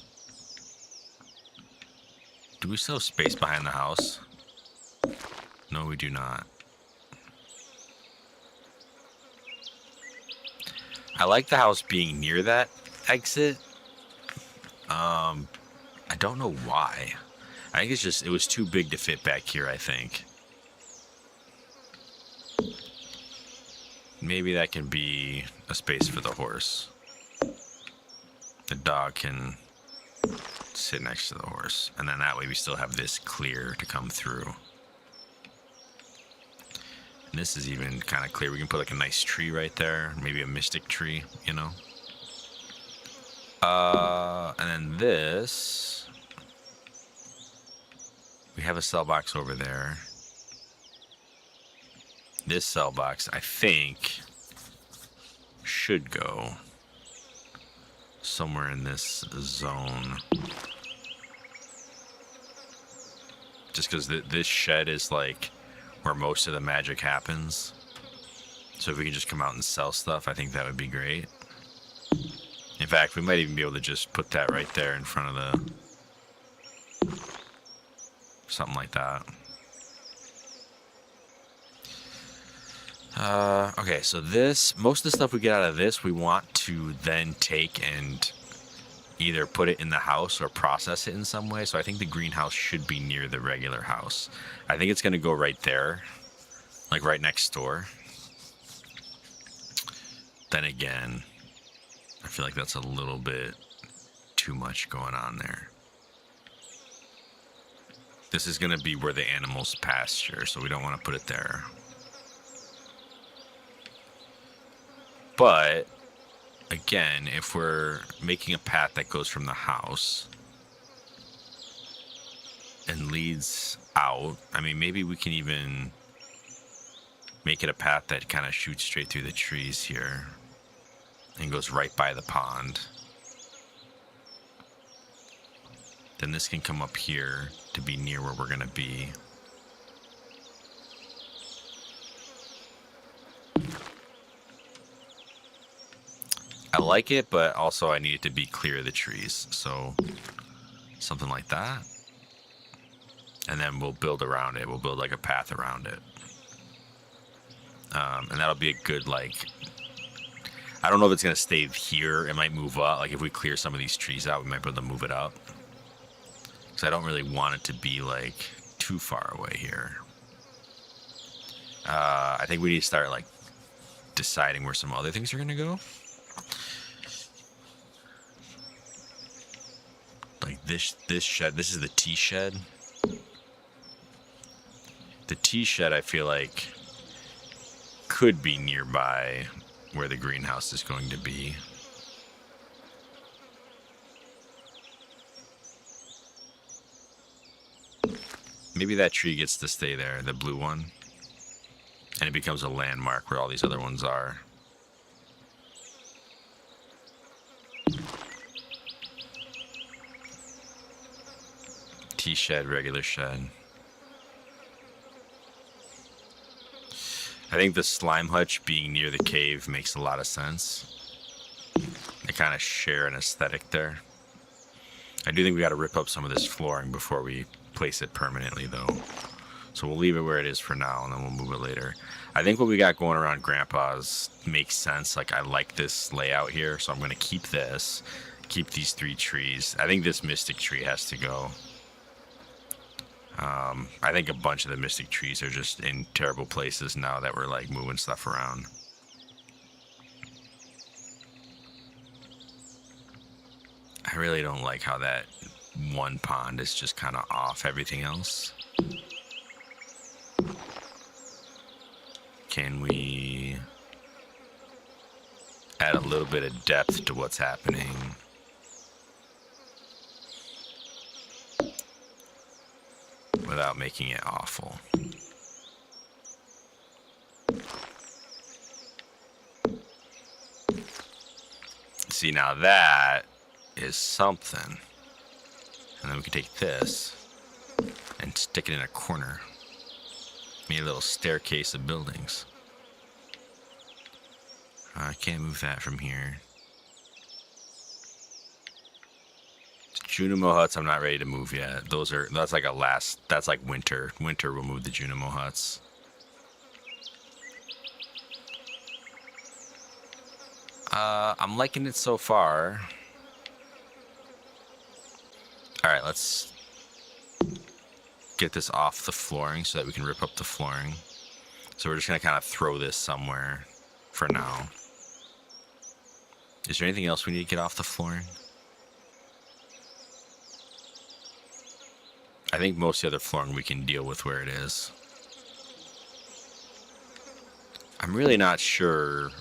Do we still have space behind the house? No, we do not. I like the house being near that exit. I don't know why. I think it's just, it was too big to fit back here, I think. Maybe that can be a space for the horse. The dog can sit next to the horse, and then that way we still have this clear to come through. And this is even kind of clear. We can put like a nice tree right there, maybe a mystic tree, you know. And then this, we have a cell box over there. This cell box, I think, should go somewhere in this zone. Just because this shed is like where most of the magic happens. So if we can just come out and sell stuff, I think that would be great. In fact, we might even be able to just put that right there in front of the... something like that. Okay, so this, most of the stuff we get out of this, we want to then take and either put it in the house or process it in some way. So I think the greenhouse should be near the regular house. I think it's going to go right there, like right next door. Then again, I feel like that's a little bit too much going on there. This is going to be where the animals pasture, so we don't want to put it there. But, again, if we're making a path that goes from the house and leads out, I mean, maybe we can even make it a path that kind of shoots straight through the trees here and goes right by the pond. Then this can come up here to be near where we're going to be. I like it, but also I need it to be clear of the trees. So something like that. And then we'll build around it. We'll build like a path around it. And that'll be a good, like, I don't know if it's going to stay here. It might move up. Like if we clear some of these trees out, we might be able to move it up. Because I don't really want it to be like too far away here. I think we need to start like deciding where some other things are going to go. Like this shed, this is the tea shed. The tea shed, I feel like, could be nearby where the greenhouse is going to be. Maybe that tree gets to stay there, the blue one. And it becomes a landmark where all these other ones are. Tea shed, regular shed. I think the slime hutch being near the cave makes a lot of sense. They kind of share an aesthetic there. I do think we got to rip up some of this flooring before we place it permanently, though. So we'll leave it where it is for now, and then we'll move it later. I think what we got going around Grandpa's makes sense. Like, I like this layout here, so I'm going to keep this. Keep these 3 trees. I think this mystic tree has to go. I think a bunch of the mystic trees are just in terrible places now that we're like moving stuff around. I really don't like how that one pond is just kind of off everything else. Can we add a little bit of depth to what's happening? Without making it awful. See, now that is something. And then we can take this and stick it in a corner. Make a little staircase of buildings. I can't move that from here. Junimo huts I'm not ready to move yet. That's like that's like winter. Winter will move the Junimo huts. I'm liking it so far. Alright, let's get this off the flooring so that we can rip up the flooring. So we're just gonna kind of throw this somewhere for now. Is there anything else we need to get off the flooring? I think most of the other flooring we can deal with where it is. I'm really not sure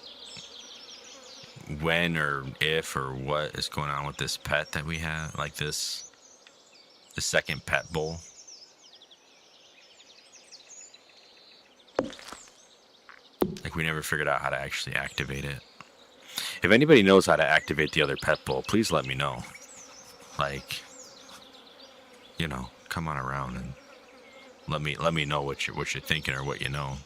when or if or what is going on with this pet that we have, like the second pet bowl. Like we never figured out how to actually activate it. If anybody knows how to activate the other pet bowl, please let me know. Like, you know, come on around and let me know what you're thinking or what you know.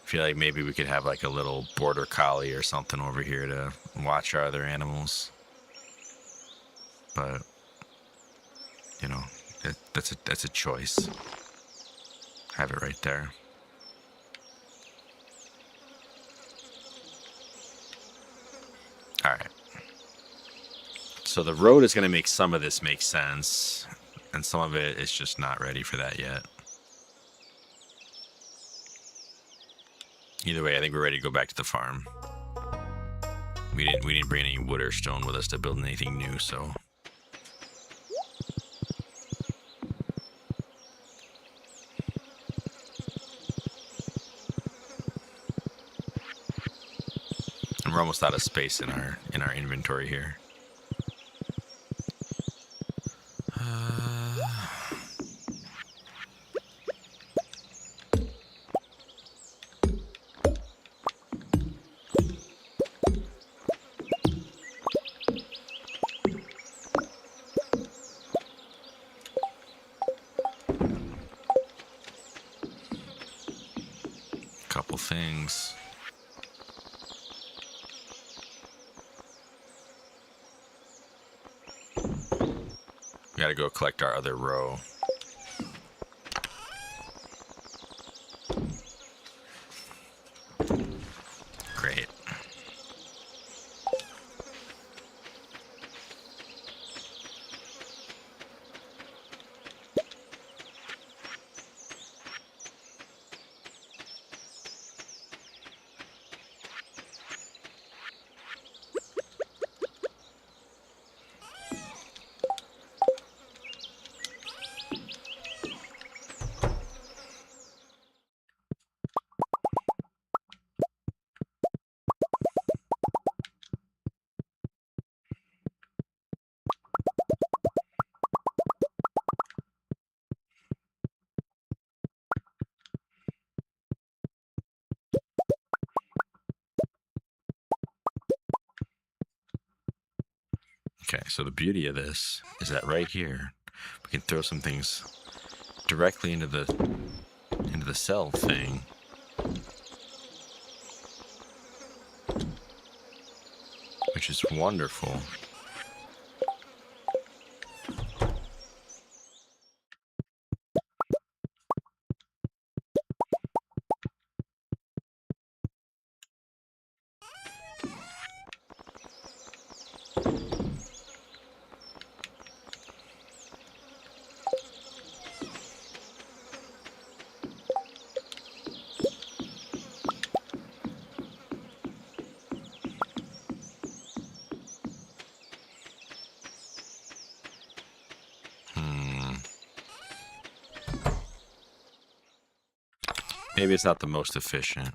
I feel like maybe we could have like a little border collie or something over here to watch our other animals. But you know, that's a choice. Have it right there. All right. So the road is going to make some of this make sense, and some of it is just not ready for that yet. Either way, I think we're ready to go back to the farm. We didn't bring any wood or stone with us to build anything new, so. And we're almost out of space in our inventory here. Couple things. We gotta go collect our other row. Great. Okay, so the beauty of this is that right here, We can throw some things directly into the cell thing. Which is wonderful. Maybe it's not the most efficient.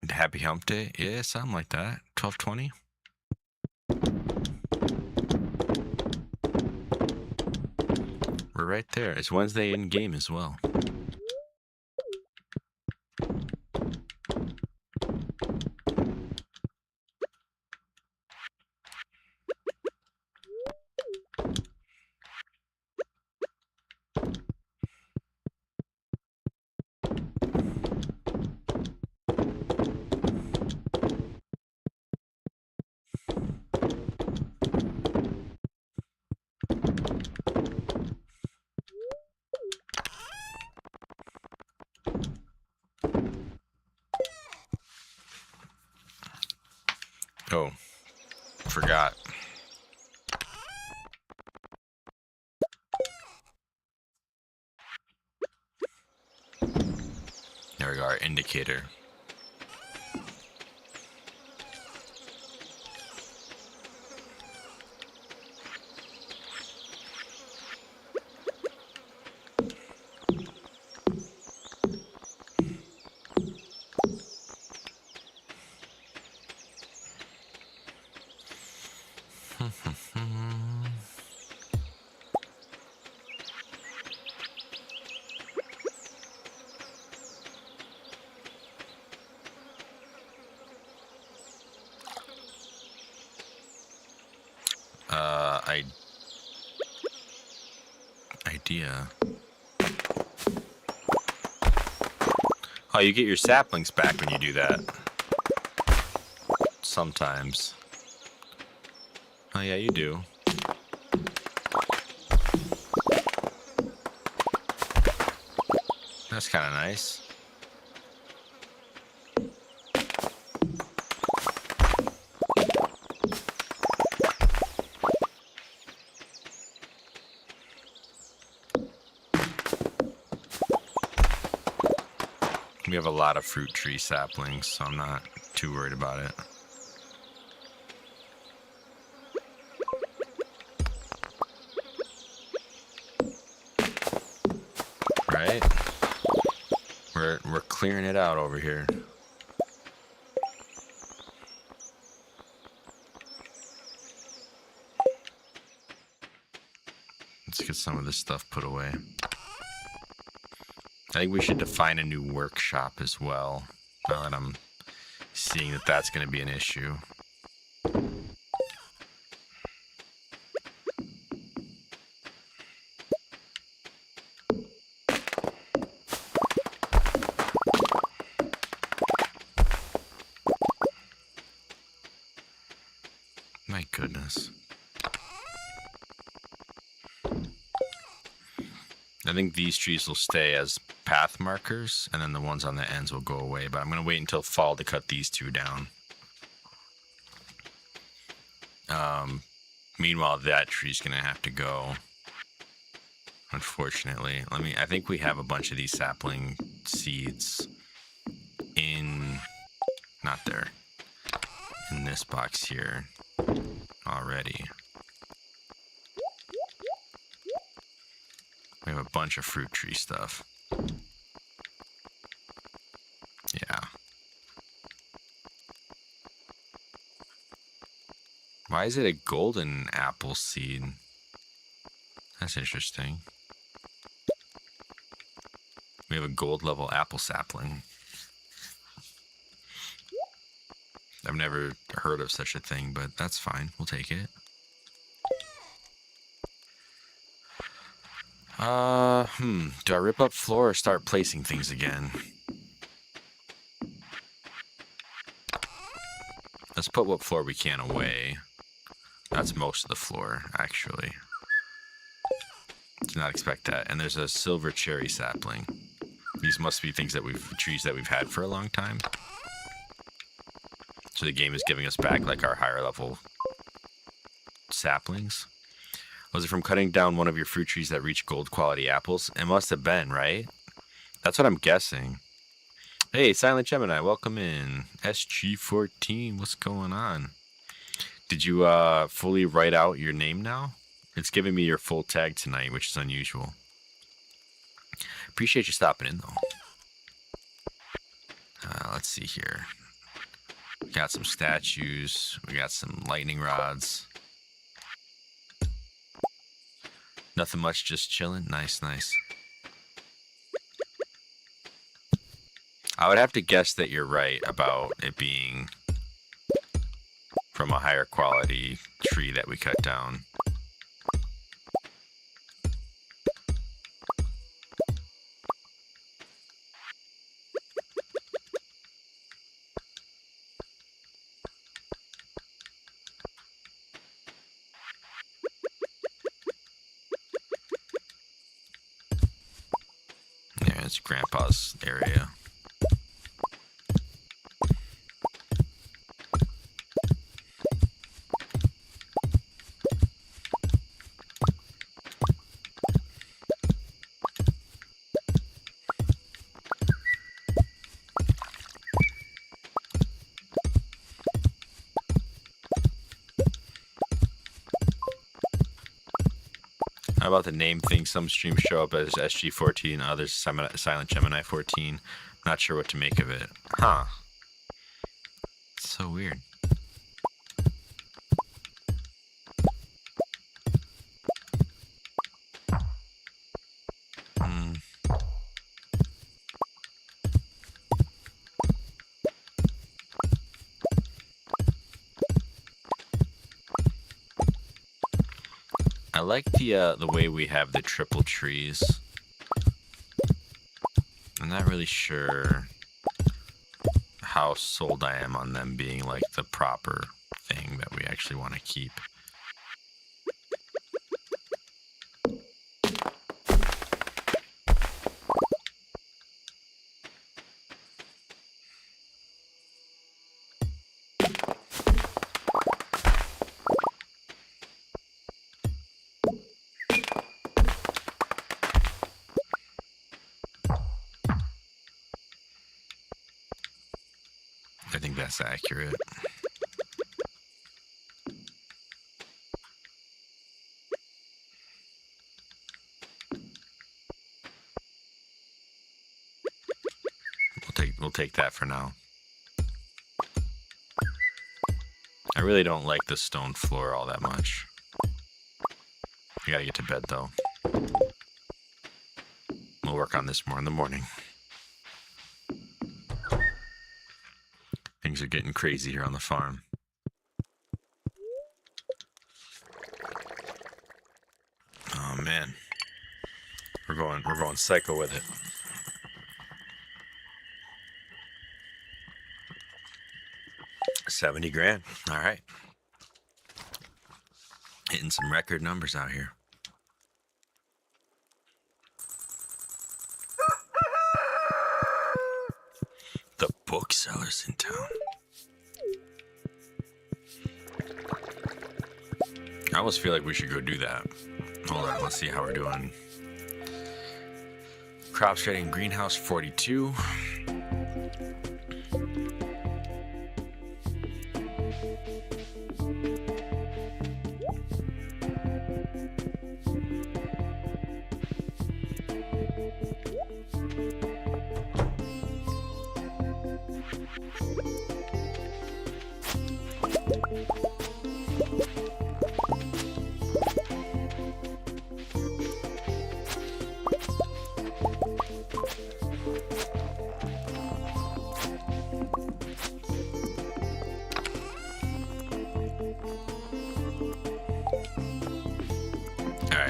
Happy Hump Day? Yeah, something like that. 12:20. We're right there. It's Wednesday in game as well. Oh, forgot. There we go, our indicator. Idea. Oh, you get your saplings back when you do that. Sometimes. Oh yeah, you do. That's kind of nice. We have a lot of fruit tree saplings, so I'm not too worried about it. Right? We're clearing it out over here. Let's get some of this stuff put away. I think we should define a new workshop as well, now that I'm seeing that that's going to be an issue. My goodness. I think these trees will stay as path markers, and then the ones on the ends will go away. But I'm going to wait until fall to cut these two down. Meanwhile, that tree's going to have to go. Unfortunately. I think we have a bunch of these sapling seeds in, not there, in this box here already. We have a bunch of fruit tree stuff. Yeah. Why is it a golden apple seed? That's interesting. We have a gold level apple sapling. I've never heard of such a thing, but that's fine. We'll take it. Do I rip up floor or start placing things again? Let's put what floor we can away. That's most of the floor, actually. Did not expect that. And there's a silver cherry sapling. These must be things that trees that we've had for a long time. So the game is giving us back like our higher level saplings. Was it from cutting down one of your fruit trees that reached gold quality apples? It must have been, right? That's what I'm guessing. Hey, Silent Gemini, welcome in. SG14, what's going on? Did you fully write out your name now? It's giving me your full tag tonight, which is unusual. Appreciate you stopping in, though. Let's see here. We got some statues. We got some lightning rods. Nothing much, just chilling. Nice, nice. I would have to guess that you're right about it being from a higher quality tree that we cut down. Yeah, it's Grandpa's area. How about the name thing? Some streams show up as SG14, others Silent Gemini 14. Not sure what to make of it. Huh. It's so weird. I like the way we have the triple trees. I'm not really sure how sold I am on them being like the proper thing that we actually want to keep. I think that's accurate. We'll take that for now. I really don't like the stone floor all that much. I gotta get to bed though. We'll work on this more in the morning. Things are getting crazy here on the farm. Oh man. We're going psycho with it. $70,000. All right. Hitting some record numbers out here. The booksellers in town. I almost feel like we should go do that. Hold on, let's see how we're doing. Crops trading greenhouse 42.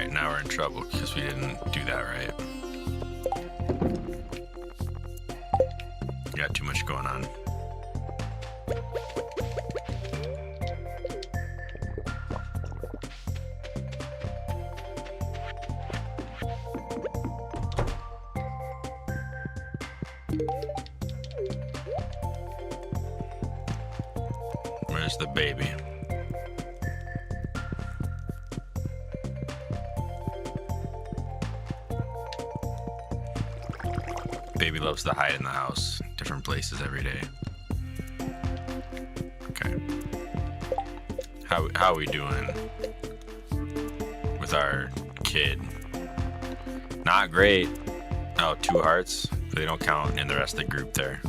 Alright, now we're in trouble because we didn't do that right. We got too much going on. Where's the baby? Baby loves to hide in the house, different places every day. Okay. How are we doing with our kid? Not great. Oh, 2 hearts. They don't count in the rest of the group there.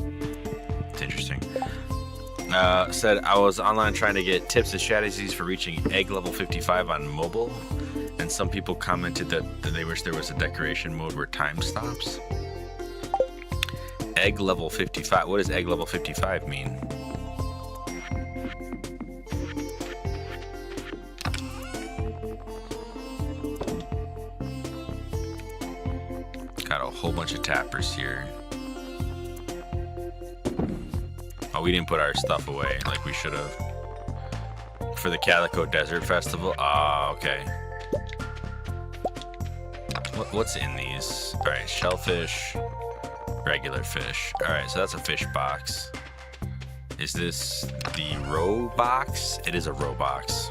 It's interesting. Said I was online trying to get tips and strategies for reaching egg level 55 on mobile, and some people commented that they wish there was a decoration mode where time stops. Egg level 55. What does egg level 55 mean? Got a whole bunch of tappers here. Oh, we didn't put our stuff away like we should have. For the Calico Desert Festival? Ah, okay. What's in these? Alright, shellfish, regular fish. Alright, so that's a fish box. Is this the row box? It is a row box.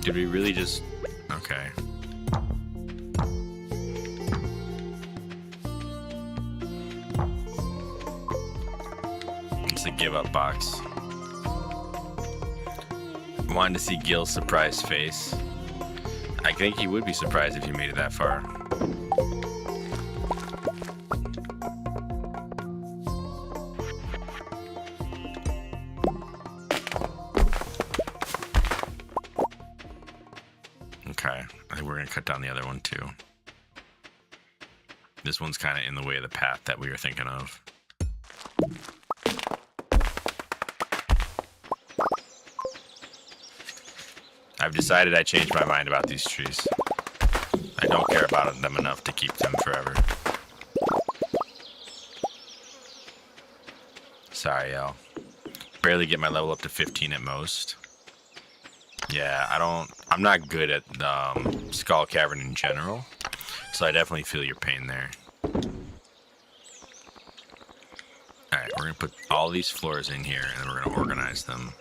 Did we really just... Okay. It's a give up box. Wanted to see Gil's surprised face. I think he would be surprised if you made it that far. Okay, I think we're gonna cut down the other one too. This one's kind of in the way of the path that we were thinking of. I've decided I changed my mind about these trees. I don't care about them enough to keep them forever. Sorry, y'all. Barely get my level up to 15 at most. Yeah, I'm not good at Skull Cavern in general, so I definitely feel your pain there. Alright, we're gonna put all these floors in here and we're gonna organize them.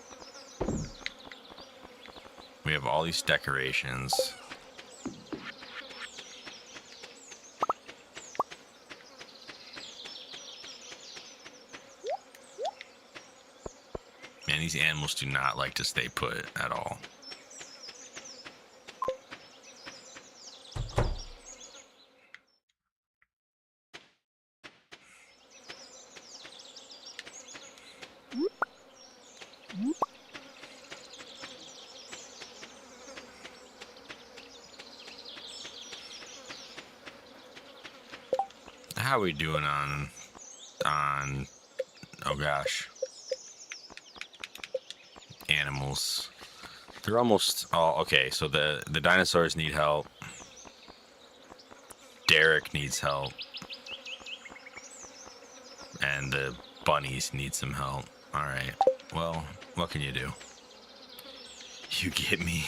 We have all these decorations. Man, these animals do not like to stay put at all. How are we doing on oh gosh, animals? They're almost all okay. So the dinosaurs need help. Derek needs help, and the bunnies need some help. All right. Well, what can you do? You get me.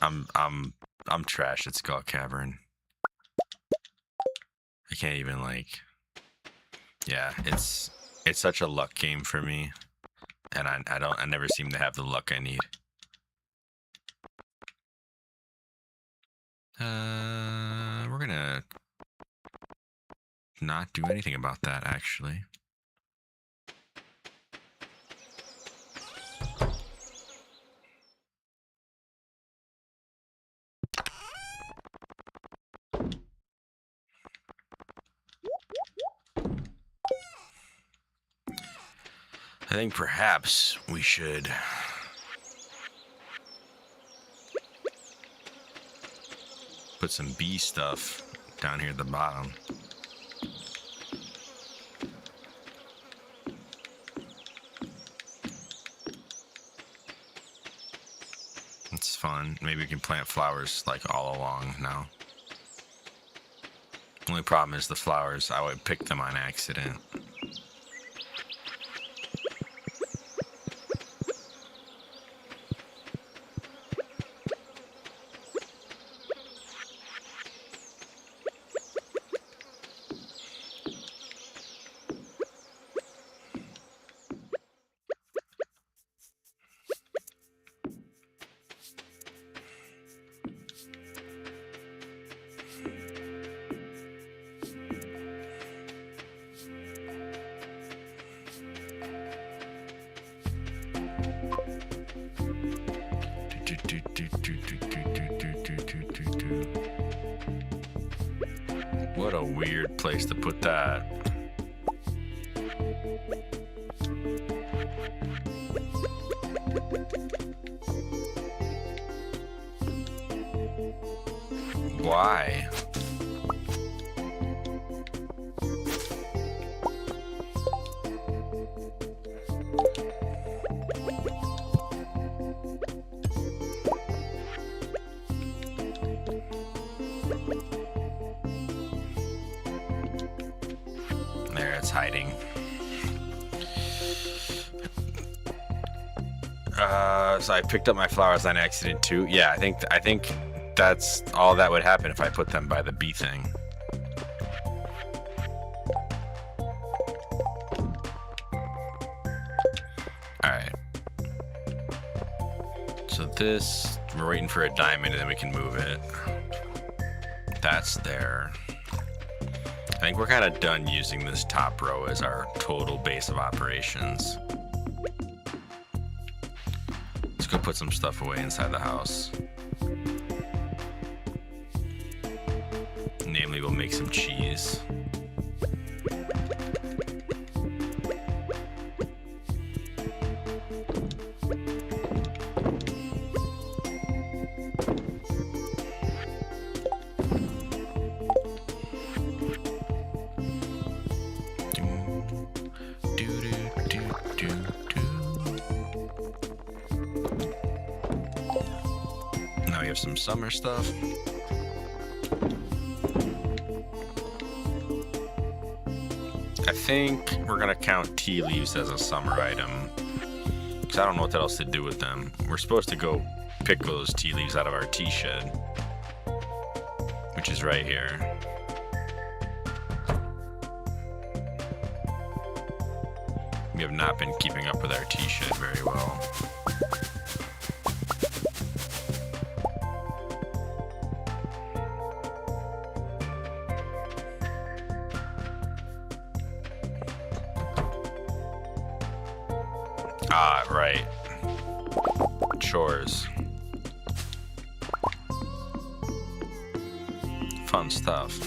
I'm trash at Skull Cavern. I can't even like. Yeah, it's such a luck game for me, and I never seem to have the luck I need. We're gonna not do anything about that actually. I think perhaps we should put some bee stuff down here at the bottom. It's fun. Maybe we can plant flowers like all along now. Only problem is the flowers, I would pick them on accident. What a weird place to put that. Why? There, it's hiding. So I picked up my flowers on accident too. Yeah, I think that's all that would happen if I put them by the bee thing. Alright. So this, we're waiting for a diamond and then we can move it. That's there. I think we're kind of done using this top row as our total base of operations. Let's go put some stuff away inside the house. Namely, we'll make some cheese. Now we have some summer stuff. I think we're gonna count tea leaves as a summer item, because I don't know what else to do with them. We're supposed to go pick those tea leaves out of our tea shed, which is right here. We have not been keeping up with our tea shed very well. Ah, right. Chores. Fun stuff.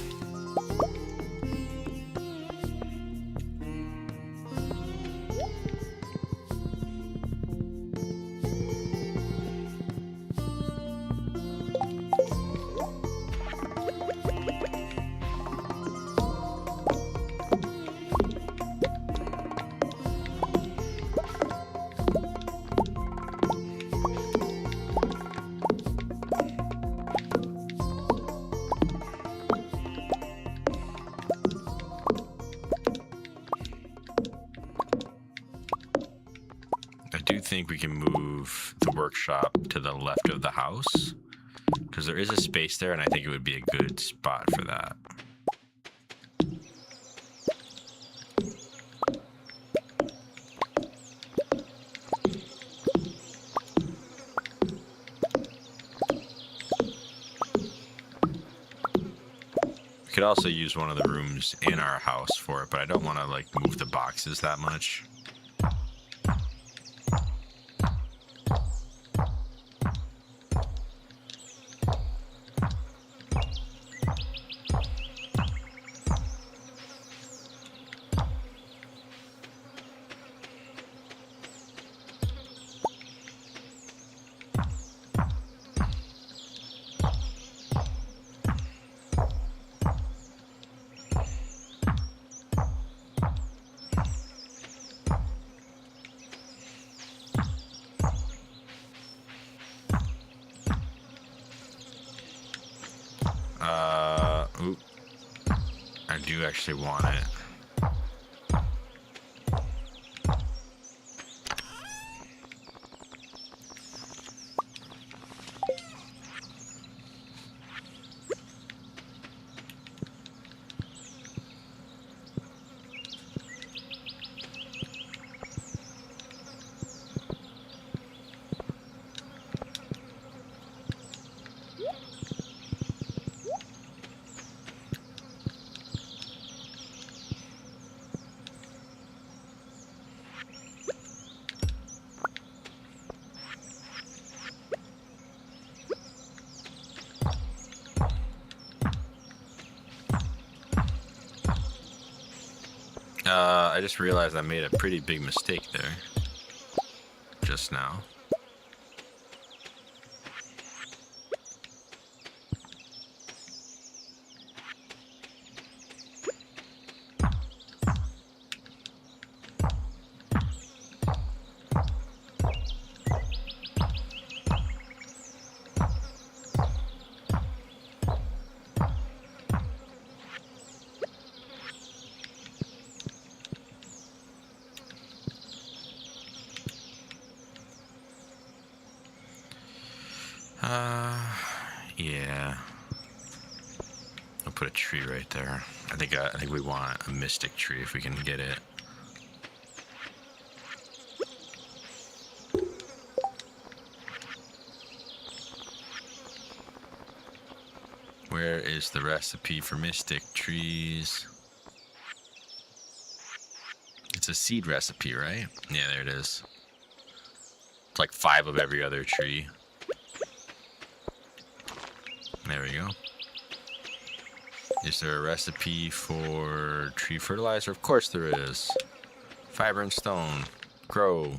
I do think we can move the workshop to the left of the house, because there is a space there and I think it would be a good spot for that. We could also use one of the rooms in our house for it, but I don't want to like move the boxes that much. do actually want it. I just realized I made a pretty big mistake there just now. Yeah. I'll put a tree right there. I think we want a mystic tree if we can get it. Where is the recipe for mystic trees? It's a seed recipe, right? Yeah, there it is. It's like 5 of every other tree. There we go. Is there a recipe for tree fertilizer? Of course there is. Fiber and stone. Grow.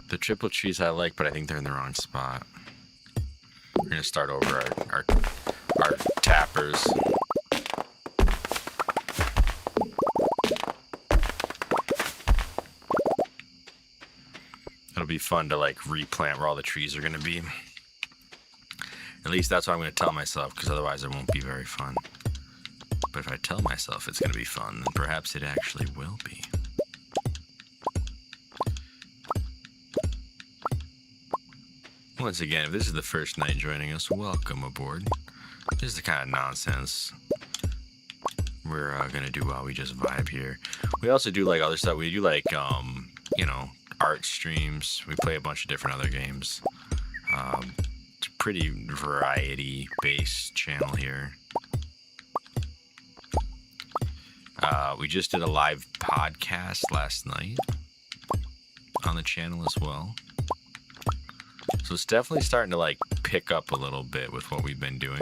The triple trees I like, but I think they're in the wrong spot. We're gonna start over our tappers. It'll be fun to like replant where all the trees are gonna be. At least that's what I'm gonna tell myself, because otherwise it won't be very fun. But if I tell myself it's gonna be fun, then perhaps it actually will be. Once again, if this is the first night joining us, welcome aboard. This is the kind of nonsense we're gonna do while we just vibe here. We also do like other stuff. We do like, you know, art streams. We play a bunch of different other games. It's a pretty variety-based channel here. We just did a live podcast last night on the channel as well. So it's definitely starting to like pick up a little bit with what we've been doing.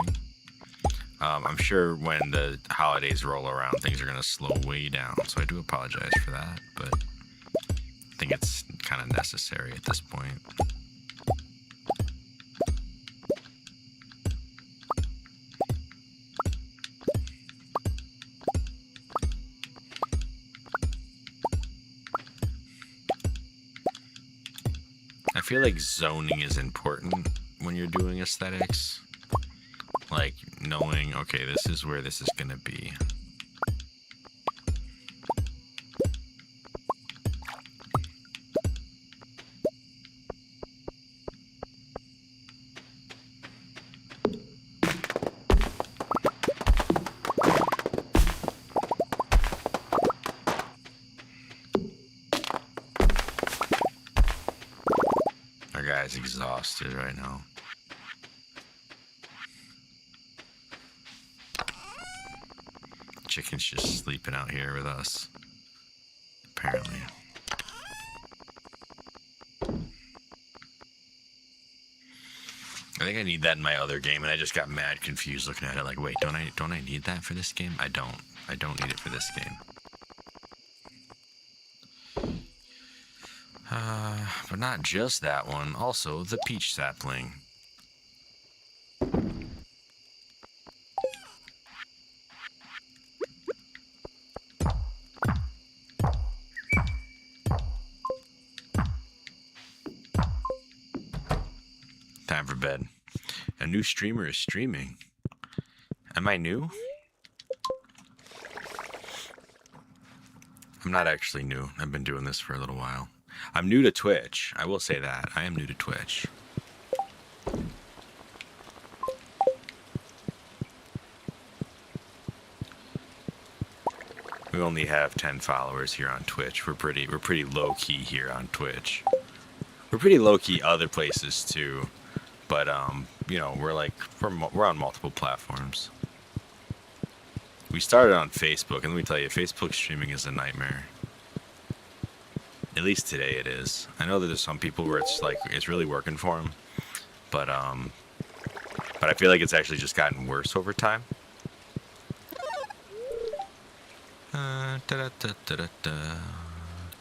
I'm sure when the holidays roll around, things are going to slow way down. So I do apologize for that, but I think it's kind of necessary at this point. I feel like zoning is important when you're doing aesthetics. Like knowing, okay, this is where this is gonna be. Our guy's exhausted right now. Chicken's just sleeping out here with us, apparently. I think I need that in my other game, and I just got mad confused looking at it. Like, wait, don't I need that for this game? I don't need it for this game. But not just that one. Also, the peach sapling. riverbed. A new streamer is streaming. Am I new? I'm not actually new. I've been doing this for a little while. I'm new to Twitch. I will say that. I am new to Twitch. We only have 10 followers here on Twitch. We're pretty low key here on Twitch. We're pretty low key other places too, but you know, we're on multiple platforms. We started on Facebook, and let me tell you, Facebook streaming is a nightmare. At least today it is. I know that there's some people where it's really working for them, but I feel like it's actually just gotten worse over time.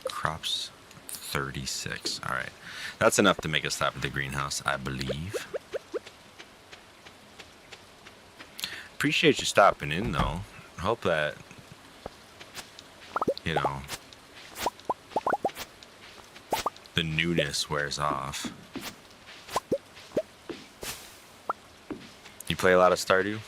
Crops 36. All right, that's enough to make us stop at the greenhouse, I believe. Appreciate you stopping in, though. Hope that, you know, the newness wears off. You play a lot of Stardew?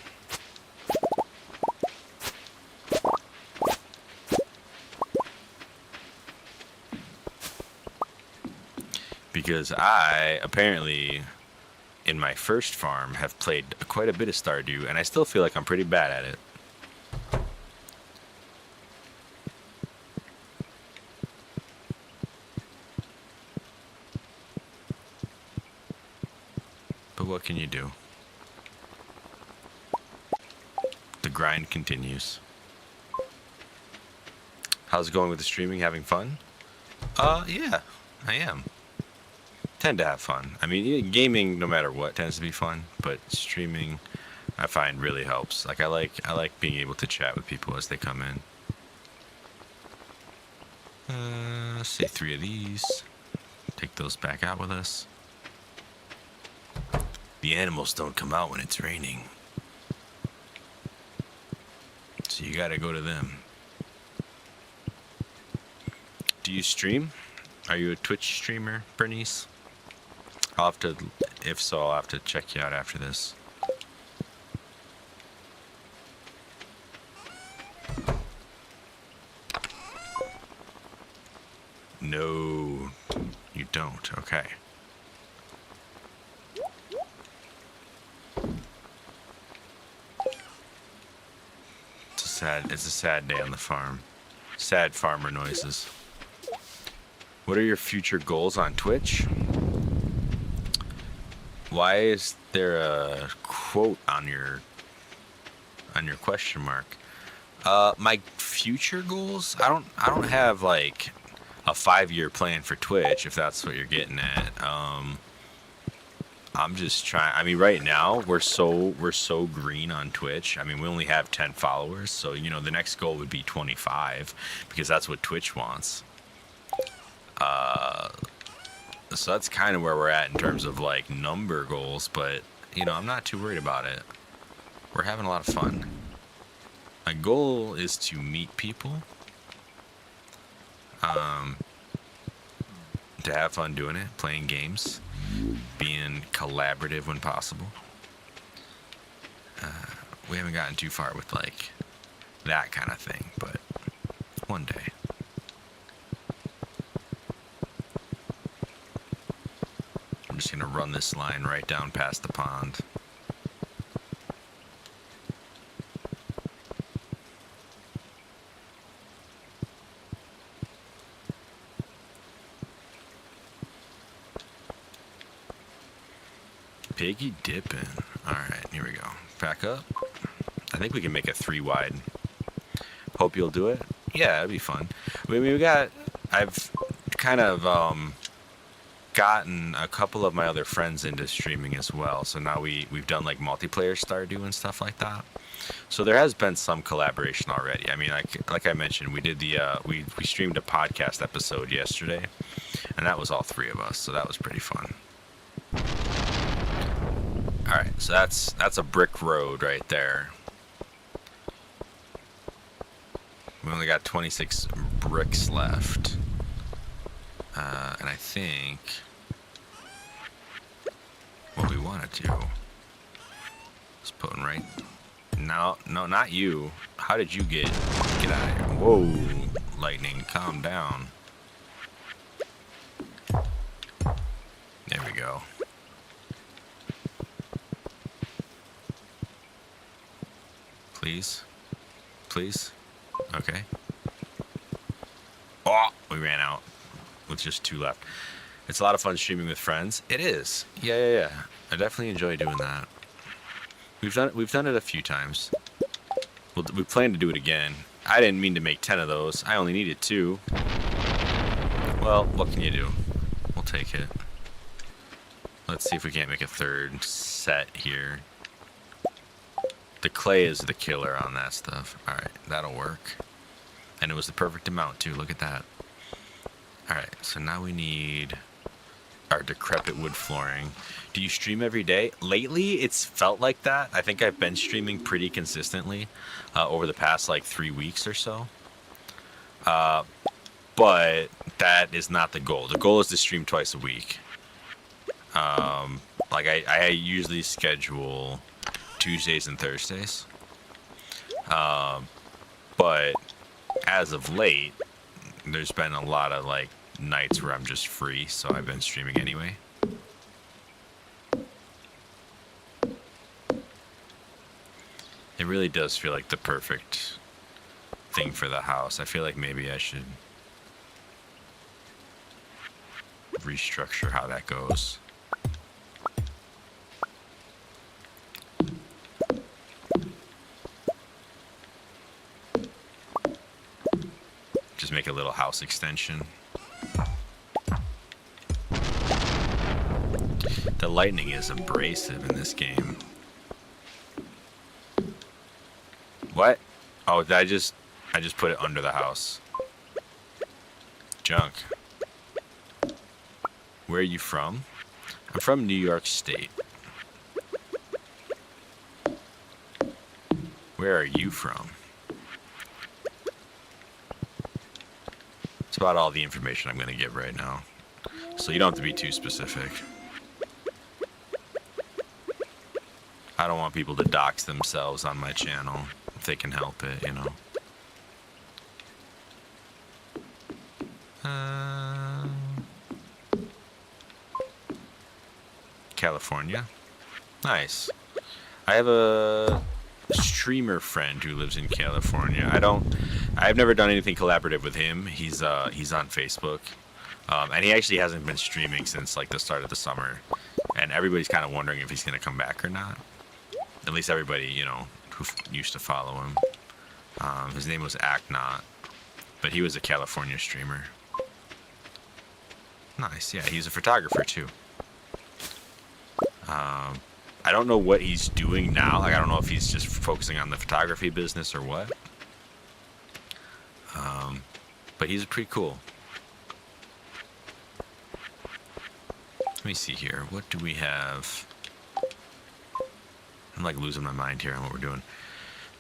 Because I, apparently, in my first farm, have played quite a bit of Stardew, and I still feel like I'm pretty bad at it. But what can you do? The grind continues. How's it going with the streaming? Having fun? Yeah, I am. Tend to have fun. I mean, gaming, no matter what, tends to be fun, but streaming, I find really helps. Like I like being able to chat with people as they come in. Let's say 3 of these. Take those back out with us. The animals don't come out when it's raining, so you gotta go to them. Do you stream? Are you a Twitch streamer, Bernice? I'll have to, if so, I'll have to check you out after this. No, you don't. Okay. It's a sad day on the farm. Sad farmer noises. What are your future goals on Twitch? Why is there a quote on your question mark? My future goals? I don't have like a 5-year plan for Twitch, if that's what you're getting at. I'm just trying. I mean, right now we're so green on Twitch. I mean, we only have 10 followers, so you know the next goal would be 25 because that's what Twitch wants. So that's kind of where we're at in terms of like number goals, but you know, I'm not too worried about it. We're having a lot of fun. My goal is to meet people, to have fun doing it, playing games, being collaborative when possible. We haven't gotten too far with like that kind of thing, but one day. I'm just gonna run this line right down past the pond. Piggy dipping. Alright, here we go. Back up. I think we can make it 3 wide. Hope you'll do it. Yeah, it'd be fun. I mean, I've kind of gotten a couple of my other friends into streaming as well. So now we've done like multiplayer Stardew and stuff like that. So there has been some collaboration already. I mean, like I mentioned, we did we streamed a podcast episode yesterday, and that was all 3 of us. So that was pretty fun. All right, so that's a brick road right there. We only got 26 bricks left, and I think what we want to. Just putting right. No, not you. How did you get out of here? Whoa, lightning, calm down. There we go. Please. Please. Okay. Oh, we ran out with just 2 left. It's a lot of fun streaming with friends. It is. Yeah. I definitely enjoy doing that. We've done it a few times. We plan to do it again. I didn't mean to make 10 of those. I only needed 2. Well, what can you do? We'll take it. Let's see if we can't make a 3rd set here. The clay is the killer on that stuff. Alright, that'll work. And it was the perfect amount too, look at that. Alright, so now we need our decrepit wood flooring. Do you stream every day? Lately, it's felt like that. I think I've been streaming pretty consistently over the past like 3 weeks or so. But that is not the goal. The goal is to stream twice a week. Like I usually schedule Tuesdays and Thursdays. But as of late, there's been a lot of like nights where I'm just free, so I've been streaming anyway. It really does feel like the perfect thing for the house. I feel like maybe I should restructure how that goes. Just make a little house extension. The lightning is abrasive in this game. What? Oh, I just put it under the house. Junk. Where are you from? I'm from New York State. Where are you from? That's about all the information I'm going to give right now. So you don't have to be too specific. I don't want people to dox themselves on my channel if they can help it, you know. California. Nice. I have a streamer friend who lives in California. I've never done anything collaborative with him. He's on Facebook. And he actually hasn't been streaming since like the start of the summer. And everybody's kind of wondering if he's going to come back or not. At least everybody, you know, who used to follow him. His name was Actnot, but he was a California streamer. Nice, yeah, he's a photographer too. I don't know what he's doing now. Like, I don't know if he's just focusing on the photography business or what. But he's pretty cool. Let me see here. What do we have? I'm like losing my mind here on what we're doing.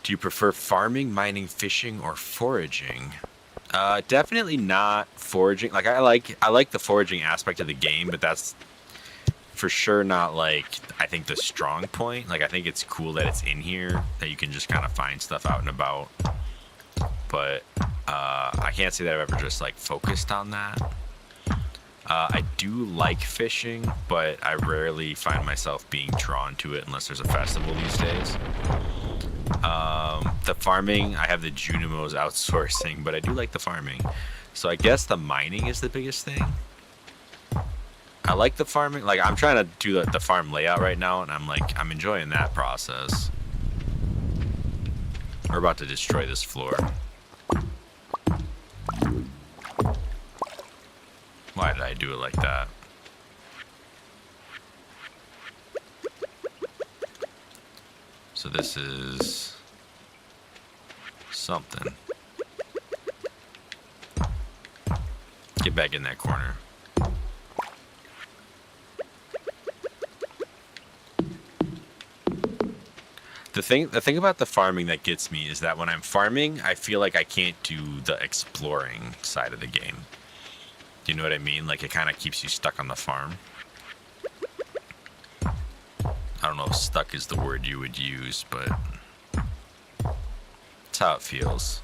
Do you prefer farming, mining, fishing, or foraging? Definitely not foraging. Like I like the foraging aspect of the game, but that's for sure not like I think the strong point. Like I think it's cool that it's in here, that you can just kind of find stuff out and about. But I can't say that I've ever just like focused on that. I do like fishing, but I rarely find myself being drawn to it unless there's a festival these days. The farming, I have the Junimos outsourcing, but I do like the farming. So I guess the mining is the biggest thing. I like the farming. Like I'm trying to do the farm layout right now, and I'm enjoying that process. We're about to destroy this floor. Why did I do it like that? So this is something. Get back in that corner. The thing about the farming that gets me is that when I'm farming, I feel like I can't do the exploring side of the game. Do you know what I mean? Like it kind of keeps you stuck on the farm. I don't know if stuck is the word you would use, but it's how it feels.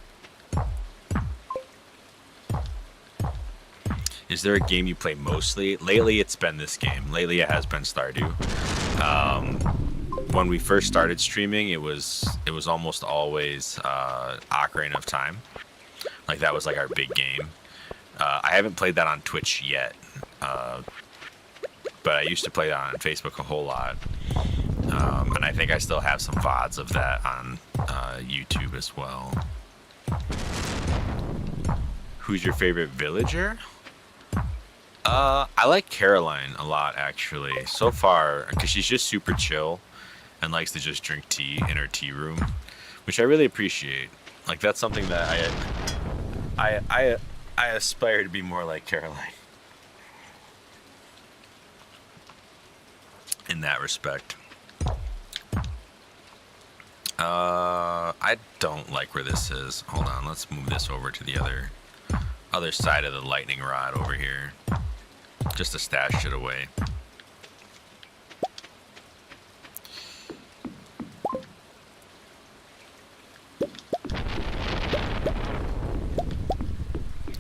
Is there a game you play mostly? Lately, it's been this game. Lately, it has been Stardew. When we first started streaming, it was almost always Ocarina of Time. Like, that was like our big game. I haven't played that on Twitch yet, but I used to play that on Facebook a whole lot. And I think I still have some VODs of that on YouTube as well. Who's your favorite villager? I like Caroline a lot, actually. So far, because she's just super chill and likes to just drink tea in her tea room, which I really appreciate. Like, that's something that I aspire to be more like Caroline in that respect. I don't like where this is. Hold on, let's move this over to the other side of the lightning rod over here, just to stash it away.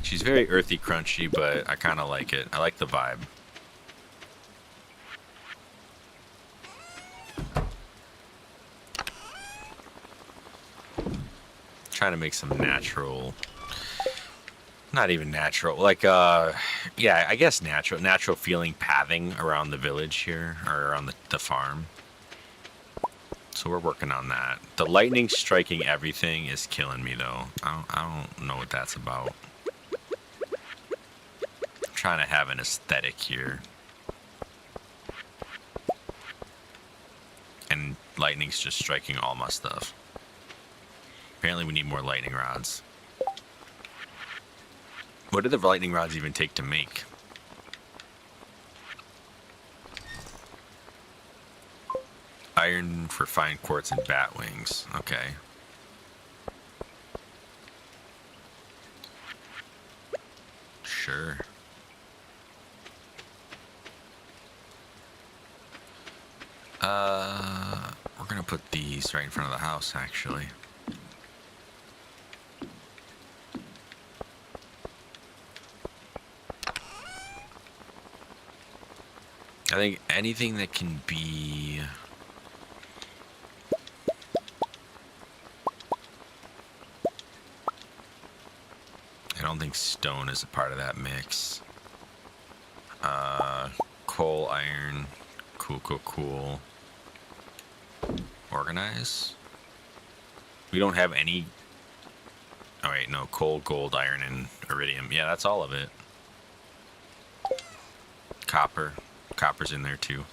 She's very earthy, crunchy, but I kind of like it. I like the vibe. Trying to make some natural, not even natural, like yeah, I guess natural feeling pathing around the village here, or around the farm. So we're working on that. The lightning striking everything is killing me though. I don't know what that's about. I'm trying to have an aesthetic here, and lightning's just striking all my stuff. Apparently we need more lightning rods. What do the lightning rods even take to make? Iron for fine quartz and bat wings. Okay. Sure. We're gonna put these right in front of the house, actually. I think anything that can be... I don't think stone is a part of that mix. Coal, iron, cool. Organize. We don't have any... Oh wait, no, coal, gold, iron, and iridium. Yeah, that's all of it. Copper. Copper's in there too.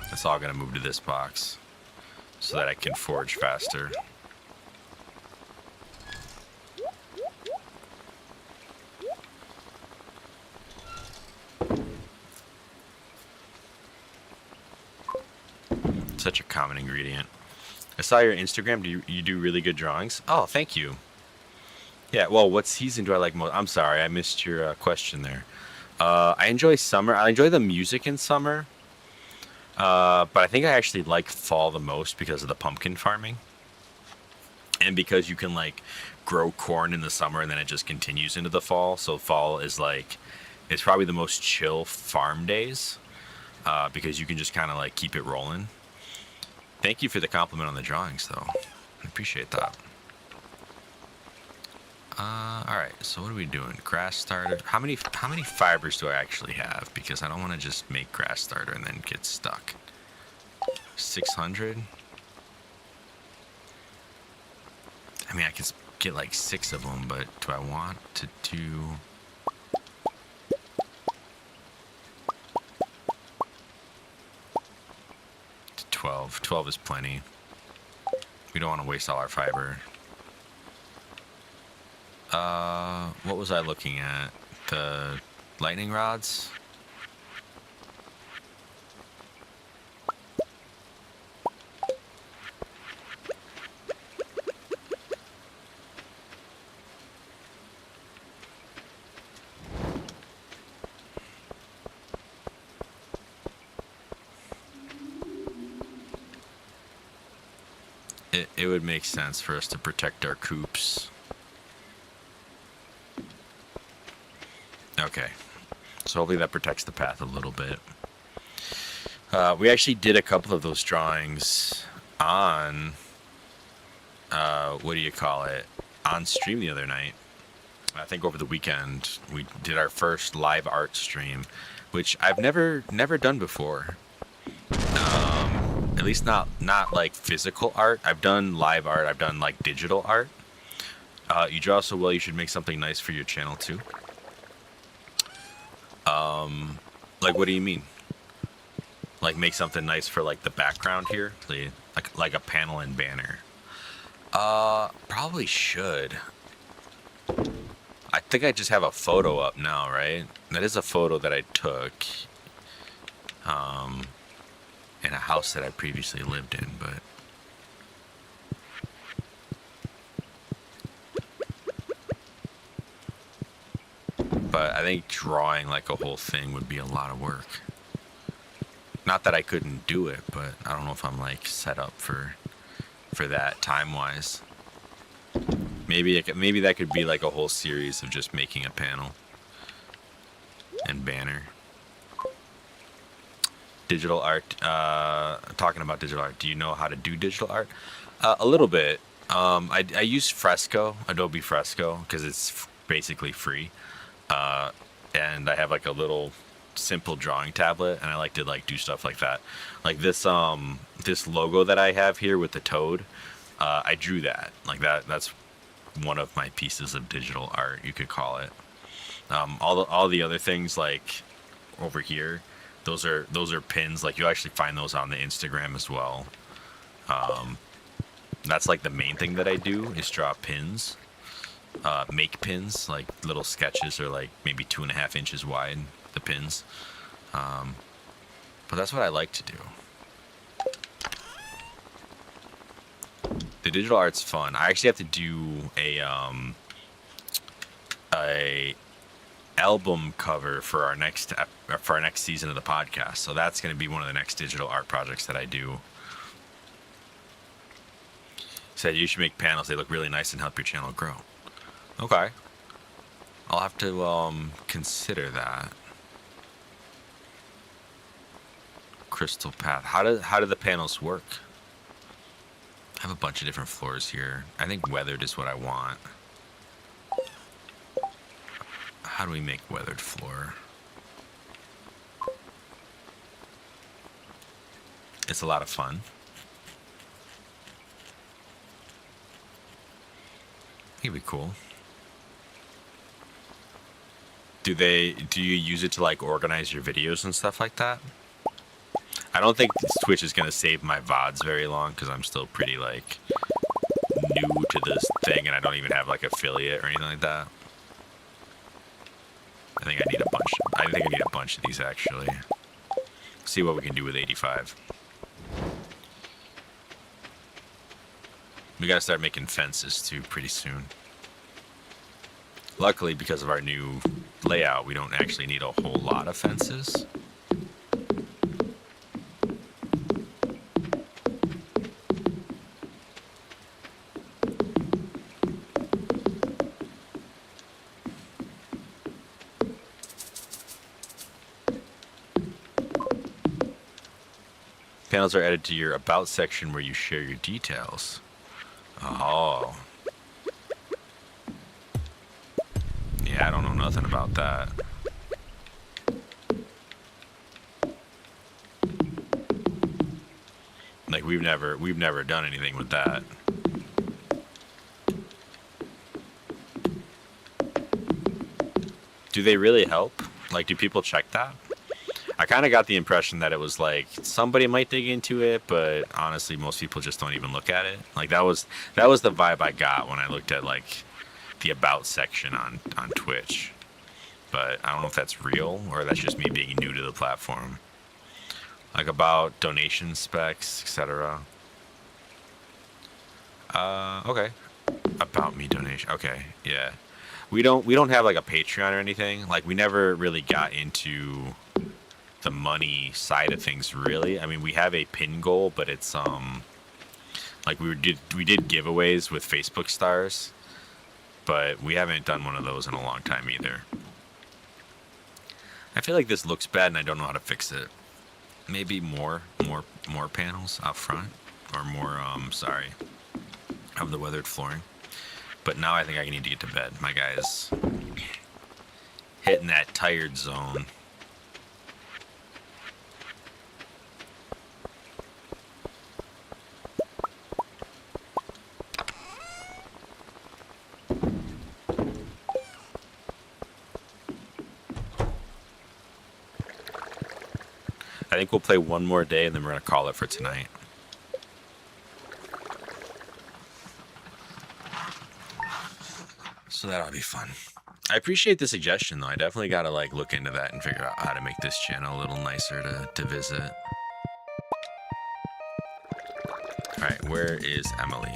That's all gonna move to this box so that I can forge faster. Such a common ingredient. I saw your Instagram. Do you do really good drawings? Oh, thank you. Yeah, well, what season do I like most? I'm sorry, I missed your question there. I enjoy summer. I enjoy the music in summer. But I think I actually like fall the most because of the pumpkin farming. And because you can, like, grow corn in the summer and then it just continues into the fall. So fall is, like, it's probably the most chill farm days. Because you can just kind of, like, keep it rolling. Thank you for the compliment on the drawings, though. I appreciate that. Alright, so what are we doing? Grass starter. How many fibers do I actually have? Because I don't want to just make grass starter and then get stuck. 600? I mean, I could get like 6 of them, but do I want to do... 12. 12 is plenty. We don't want to waste all our fiber. What was I looking at? The lightning rods? It would make sense for us to protect our coops. Okay. So hopefully that protects the path a little bit. We actually did a couple of those drawings on, what do you call it, on stream the other night. I think over the weekend we did our first live art stream, which I've never done before. At least not like physical art. I've done live art. I've done like digital art. You draw so well, you should make something nice for your channel too. Like what do you mean? Like make something nice for like the background here, like a panel and banner. Probably should. I think I just have a photo up now, right? That is a photo that I took. In a house that I previously lived in, but I think drawing like a whole thing would be a lot of work. Not that I couldn't do it, but I don't know if I'm like set up for that time-wise. Maybe that could be like a whole series of just making a panel and banner. Digital art. Talking about digital art. Do you know how to do digital art? A little bit. I use Fresco, Adobe Fresco, because it's basically free. And I have like a little simple drawing tablet, and I like to like do stuff like that. Like this this logo that I have here with the toad. I drew that. Like that's one of my pieces of digital art, you could call it. All the other things like over here. Those are pins. Like you actually find those on the Instagram as well. That's like the main thing that I do is draw pins, make pins, like little sketches are like maybe 2.5 inches wide. The pins, but that's what I like to do. The digital art's fun. I actually have to do a album cover for our next season of the podcast. So that's going to be one of the next digital art projects that I do. Said you should make panels. They look really nice and help your channel grow. Okay. I'll have to consider that. Crystal path. How do the panels work? I have a bunch of different floors here. I think weathered is what I want. How do we make weathered floor? It's a lot of fun. It'd be cool. Do you use it to like organize your videos and stuff like that? I don't think Twitch is gonna save my VODs very long because I'm still pretty like new to this thing and I don't even have like affiliate or anything like that. I think I need a bunch of these actually. See what we can do with 85. We gotta start making fences too pretty soon. Luckily, because of our new layout, we don't actually need a whole lot of fences. Panels are added to your About section where you share your details. Oh. Yeah, I don't know nothing about that. Like we've never done anything with that. Do they really help? Like, do people check that? I kind of got the impression that it was like somebody might dig into it, but honestly, most people just don't even look at it. Like that was the vibe I got when I looked at like the About section on Twitch. But I don't know if that's real or that's just me being new to the platform. Like about donation specs, etc. Okay. About me donation. Okay, yeah. We don't have like a Patreon or anything. Like we never really got into the money side of things really. I mean, we have a pin goal, but it's Like we did giveaways with Facebook stars, but we haven't done one of those in a long time either. I feel like this looks bad and I don't know how to fix it. Maybe more panels out front, or more sorry, of the weathered flooring. But now I think I need to get to bed. My guy is hitting that tired zone. I think we'll play one more day and then we're going to call it for tonight. So that'll be fun. I appreciate the suggestion though. I definitely got to like look into that and figure out how to make this channel a little nicer to visit. Alright, where is Emily?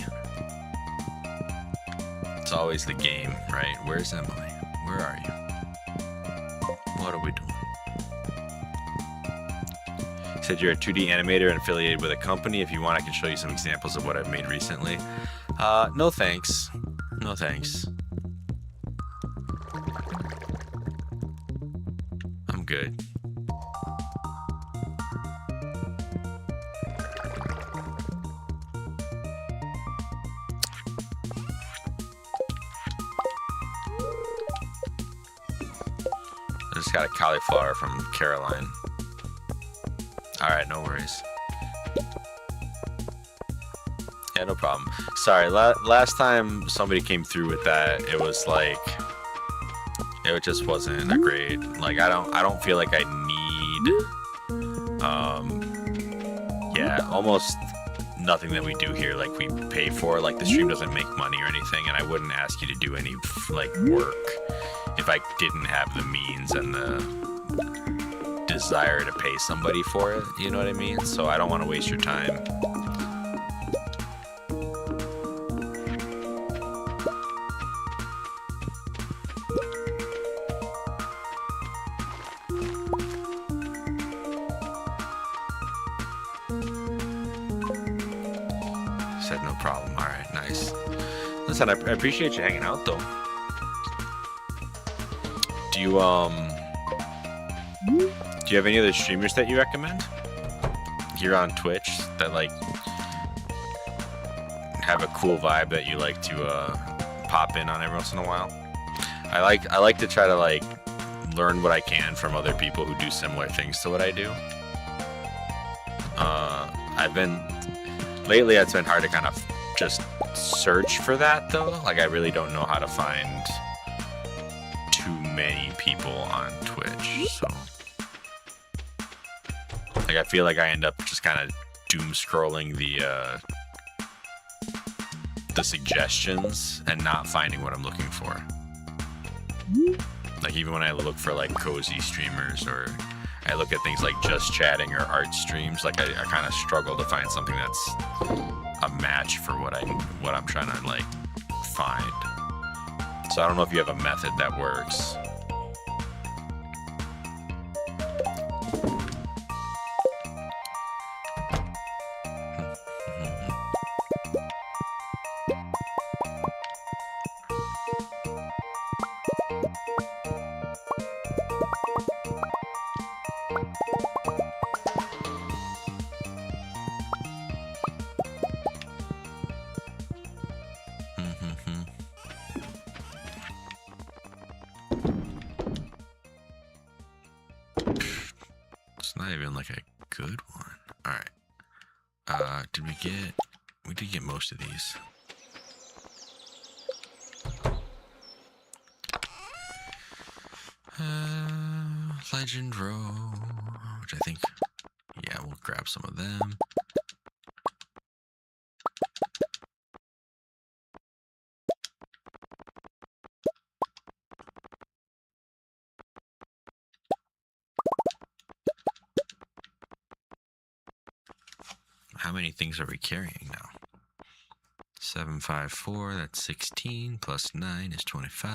It's always the game, right? Where's Emily? Where are you? What are we doing? Said you're a 2D animator and affiliated with a company. If you want, I can show you some examples of what I've made recently. No thanks. No thanks. I'm good. I just got a cauliflower from Caroline. Alright, no worries. Yeah, no problem. Sorry, last time somebody came through with that, it was like, it just wasn't a great, like, I don't feel like I need, yeah, almost nothing that we do here, like, we pay for. Like, the stream doesn't make money or anything, and I wouldn't ask you to do any, like, work if I didn't have the means and the desire to pay somebody for it, you know what I mean? So I don't want to waste your time. Said no problem. All right, nice. Listen, I appreciate you hanging out though. Do you have any other streamers that you recommend here on Twitch that like have a cool vibe that you like to pop in on every once in a while? I like to try to like learn what I can from other people who do similar things to what I do. Lately it's been hard to kind of just search for that though. Like I really don't know how to find too many people on Twitch, so like I feel like I end up just kind of doom scrolling the suggestions and not finding what I'm looking for. Like even when I look for like cozy streamers, or I look at things like just chatting or art streams, like I kind of struggle to find something that's a match for what I'm trying to like find. So I don't know if you have a method that works. Not even like a good one. All right. We did get most of these. Legend Row, which I think, yeah, we'll grab some of them. How many things are we carrying now? 754, that's 16, plus 9 is 25.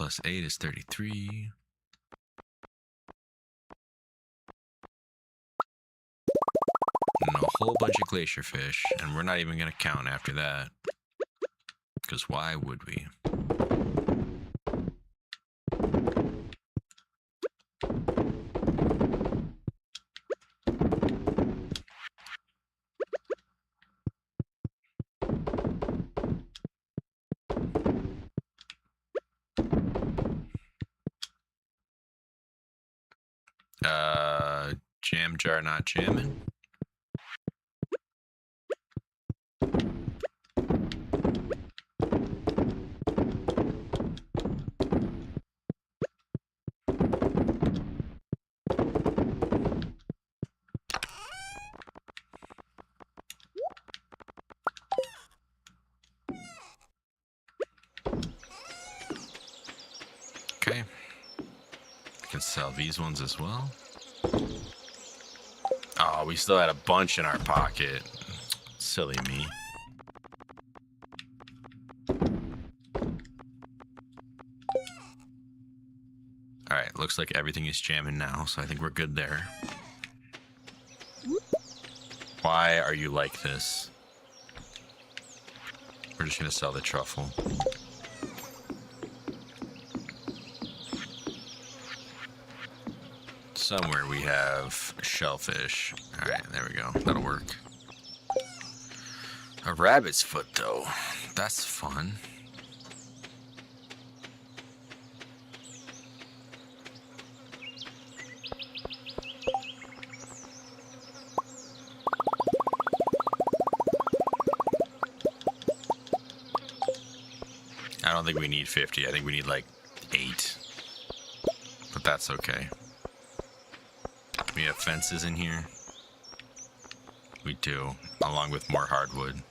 plus 8 is 33. And a whole bunch of glacier fish, and we're not even going to count after that. Because why would we? Jam jar not jamming. Okay. I can sell these ones as well. Oh, we still had a bunch in our pocket. Silly me. Alright, looks like everything is jamming now, so I think we're good there. Why are you like this? We're just gonna sell the truffle. Somewhere we have shellfish. Alright, there we go. That'll work. A rabbit's foot, though. That's fun. I don't think we need 50. I think we need like 8. But that's okay. We have fences in here. We do, along with more hardwood.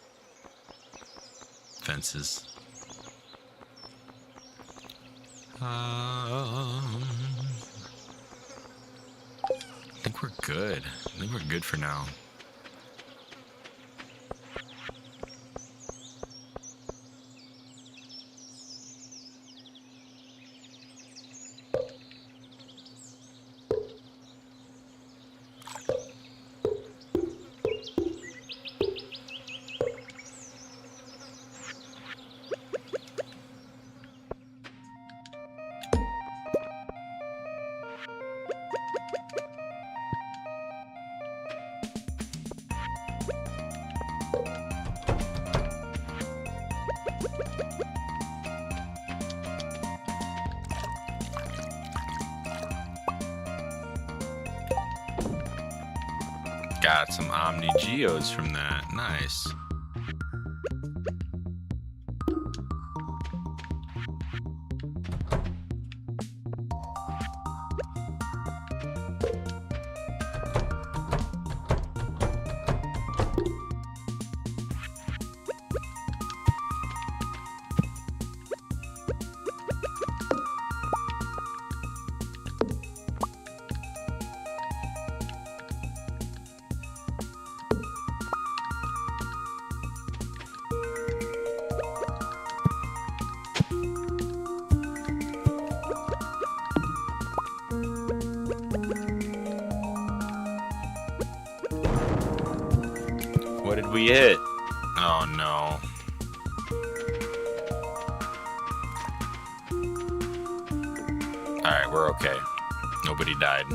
Fences. I think we're good. I think we're good for now. Got some Omni Geos from that. Nice. What did we hit? Oh no. Alright, we're okay. Nobody died.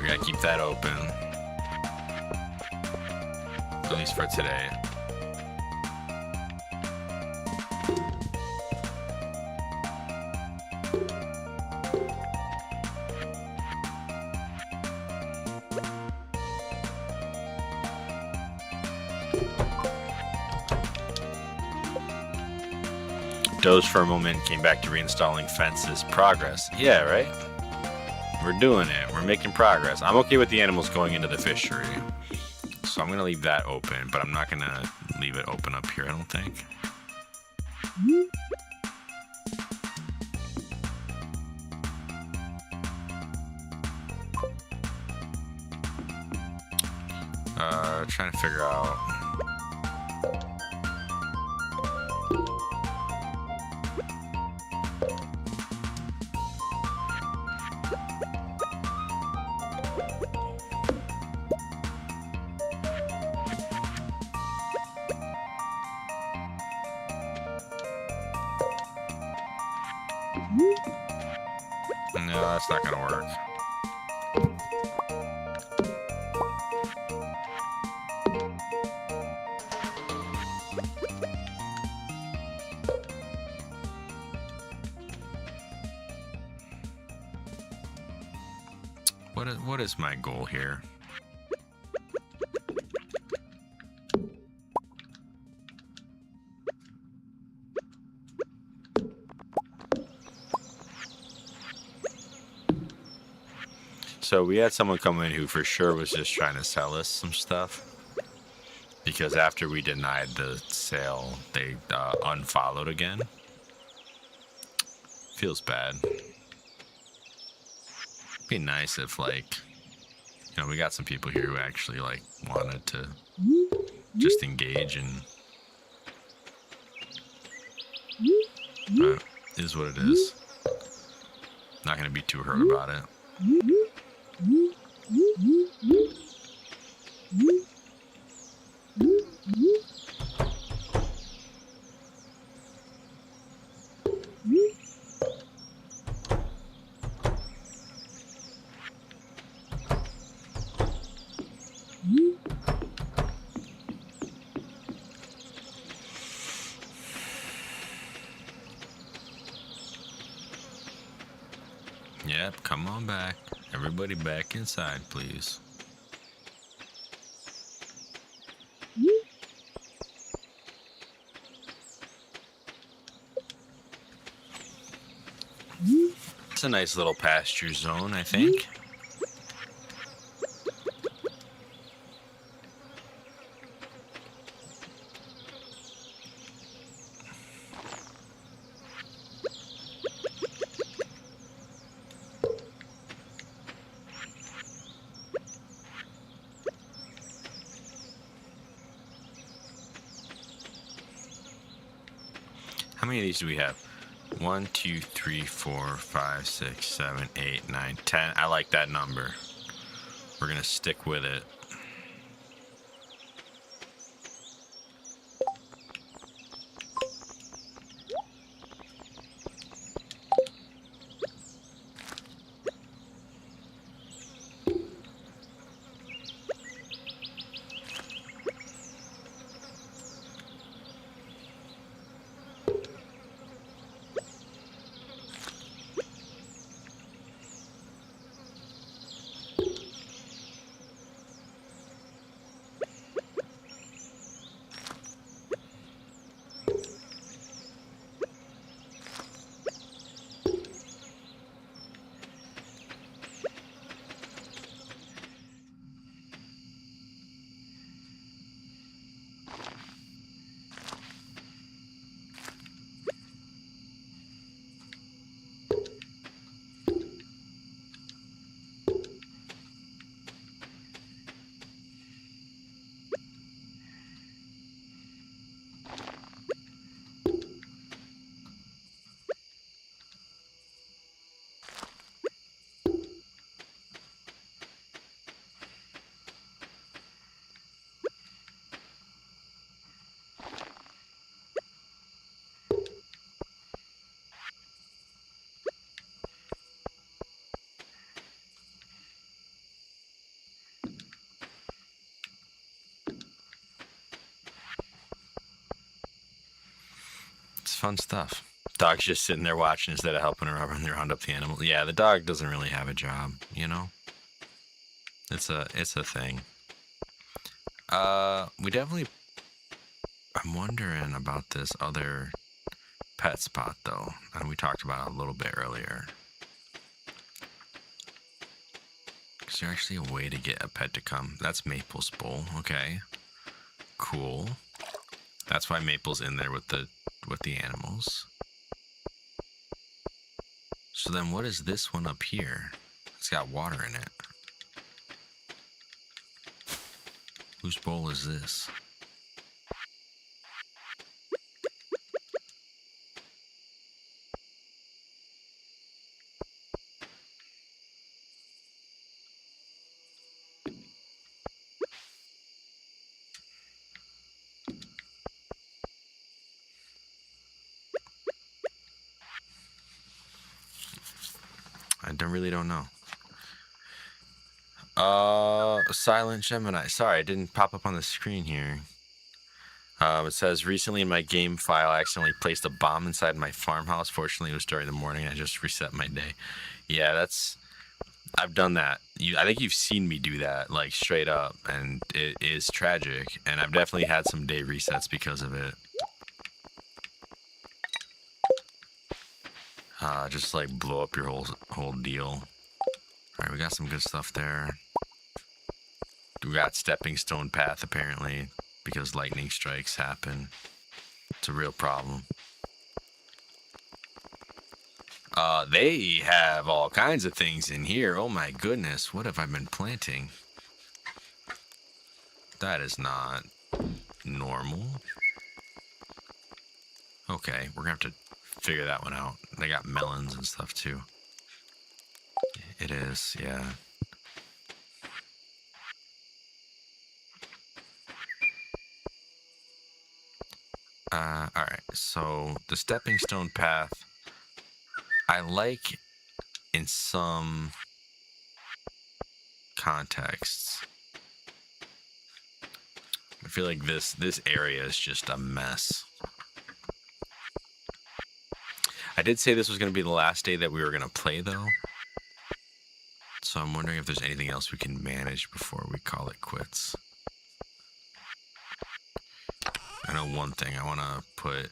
Gotta keep that open. At least for today. Dozed for a moment, came back to reinstalling fences. Progress. Yeah, right? We're doing it. We're making progress. I'm okay with the animals going into the fishery. So I'm going to leave that open, but I'm not going to leave it open up here, I don't think. Trying to figure out. No, that's not gonna work. What is my goal here? So we had someone come in who for sure was just trying to sell us some stuff. Because after we denied the sale, they unfollowed again. Feels bad. Be nice if, like, you know, we got some people here who actually, like, wanted to just engage and... But it is what it is. Not gonna be too hurt about it. Yep, come on back. Everybody back inside, please. It's a nice little pasture zone, I think. How many of these do we have? 1, 2, 3, 4, 5, 6, 7, 8, 9, 10. I like that number. We're gonna stick with it. It's fun stuff. Dog's just sitting there watching instead of helping her round up the animal. Yeah, the dog doesn't really have a job, you know? It's a thing. We definitely... I'm wondering about this other pet spot, though. And we talked about it a little bit earlier. Is there actually a way to get a pet to come? That's Maple's bowl. Okay. Cool. That's why Maple's in there with the animals. So then what is this one up here? It's got water in it. Whose bowl is this? Really don't know. Silent Gemini. Sorry, it didn't pop up on the screen here. It says, recently in my game file, I accidentally placed a bomb inside my farmhouse. Fortunately, it was during the morning. I just reset my day. Yeah, I've done that. I think you've seen me do that, like, straight up, and it is tragic. And I've definitely had some day resets because of it. Just like blow up your whole deal. All right, we got some good stuff there. We got stepping stone path apparently because lightning strikes happen. It's a real problem. They have all kinds of things in here. Oh my goodness, what have I been planting? That is not normal. Okay, we're gonna have to figure that one out. They got melons and stuff too. It is, yeah. Alright, so the stepping stone path I like in some contexts. I feel like this area is just a mess. I did say this was going to be the last day that we were going to play, though. So I'm wondering if there's anything else we can manage before we call it quits. I know one thing I want to put...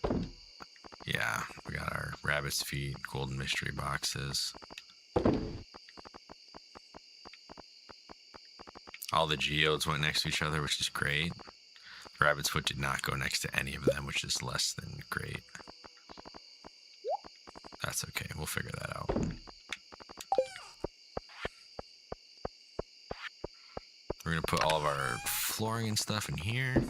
Yeah, we got our rabbit's feet, golden mystery boxes. All the geodes went next to each other, which is great. Rabbit's foot did not go next to any of them, which is less than great. That's okay, we'll figure that out. We're gonna put all of our flooring and stuff in here.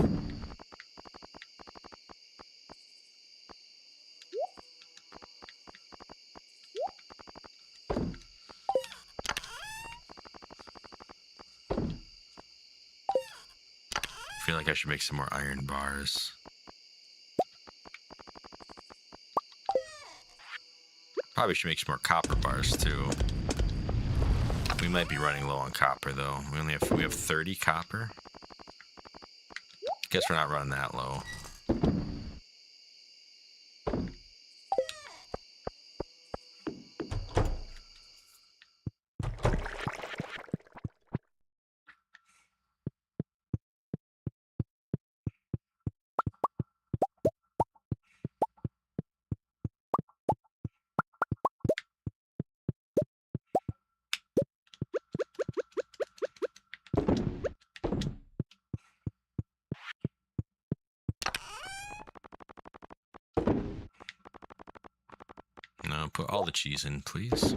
I feel like I should make some more iron bars. Probably should make some more copper bars too. We might be running low on copper though. We have 30 copper. Guess we're not running that low. No, put all the cheese in, please.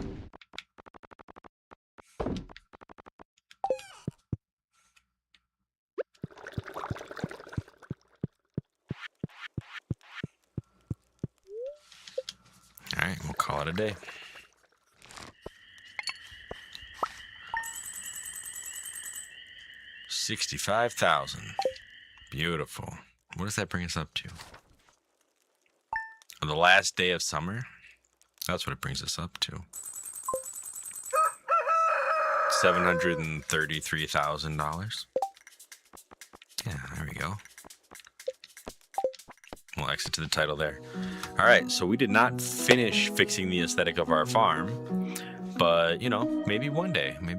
Alright, we'll call it a day. $65,000. Beautiful. What does that bring us up to? On the last day of summer? That's what it brings us up to. $733,000. Yeah, there we go. We'll exit to the title there. All right, so we did not finish fixing the aesthetic of our farm, but, you know, maybe one day we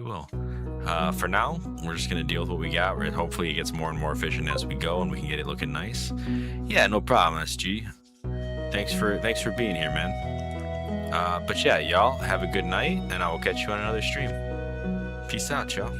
will. For now, we're just going to deal with what we got, and hopefully it gets more and more efficient as we go, and we can get it looking nice. Yeah, no problem, SG. Thanks for being here, man. But yeah, y'all have a good night, and I will catch you on another stream. Peace out, y'all.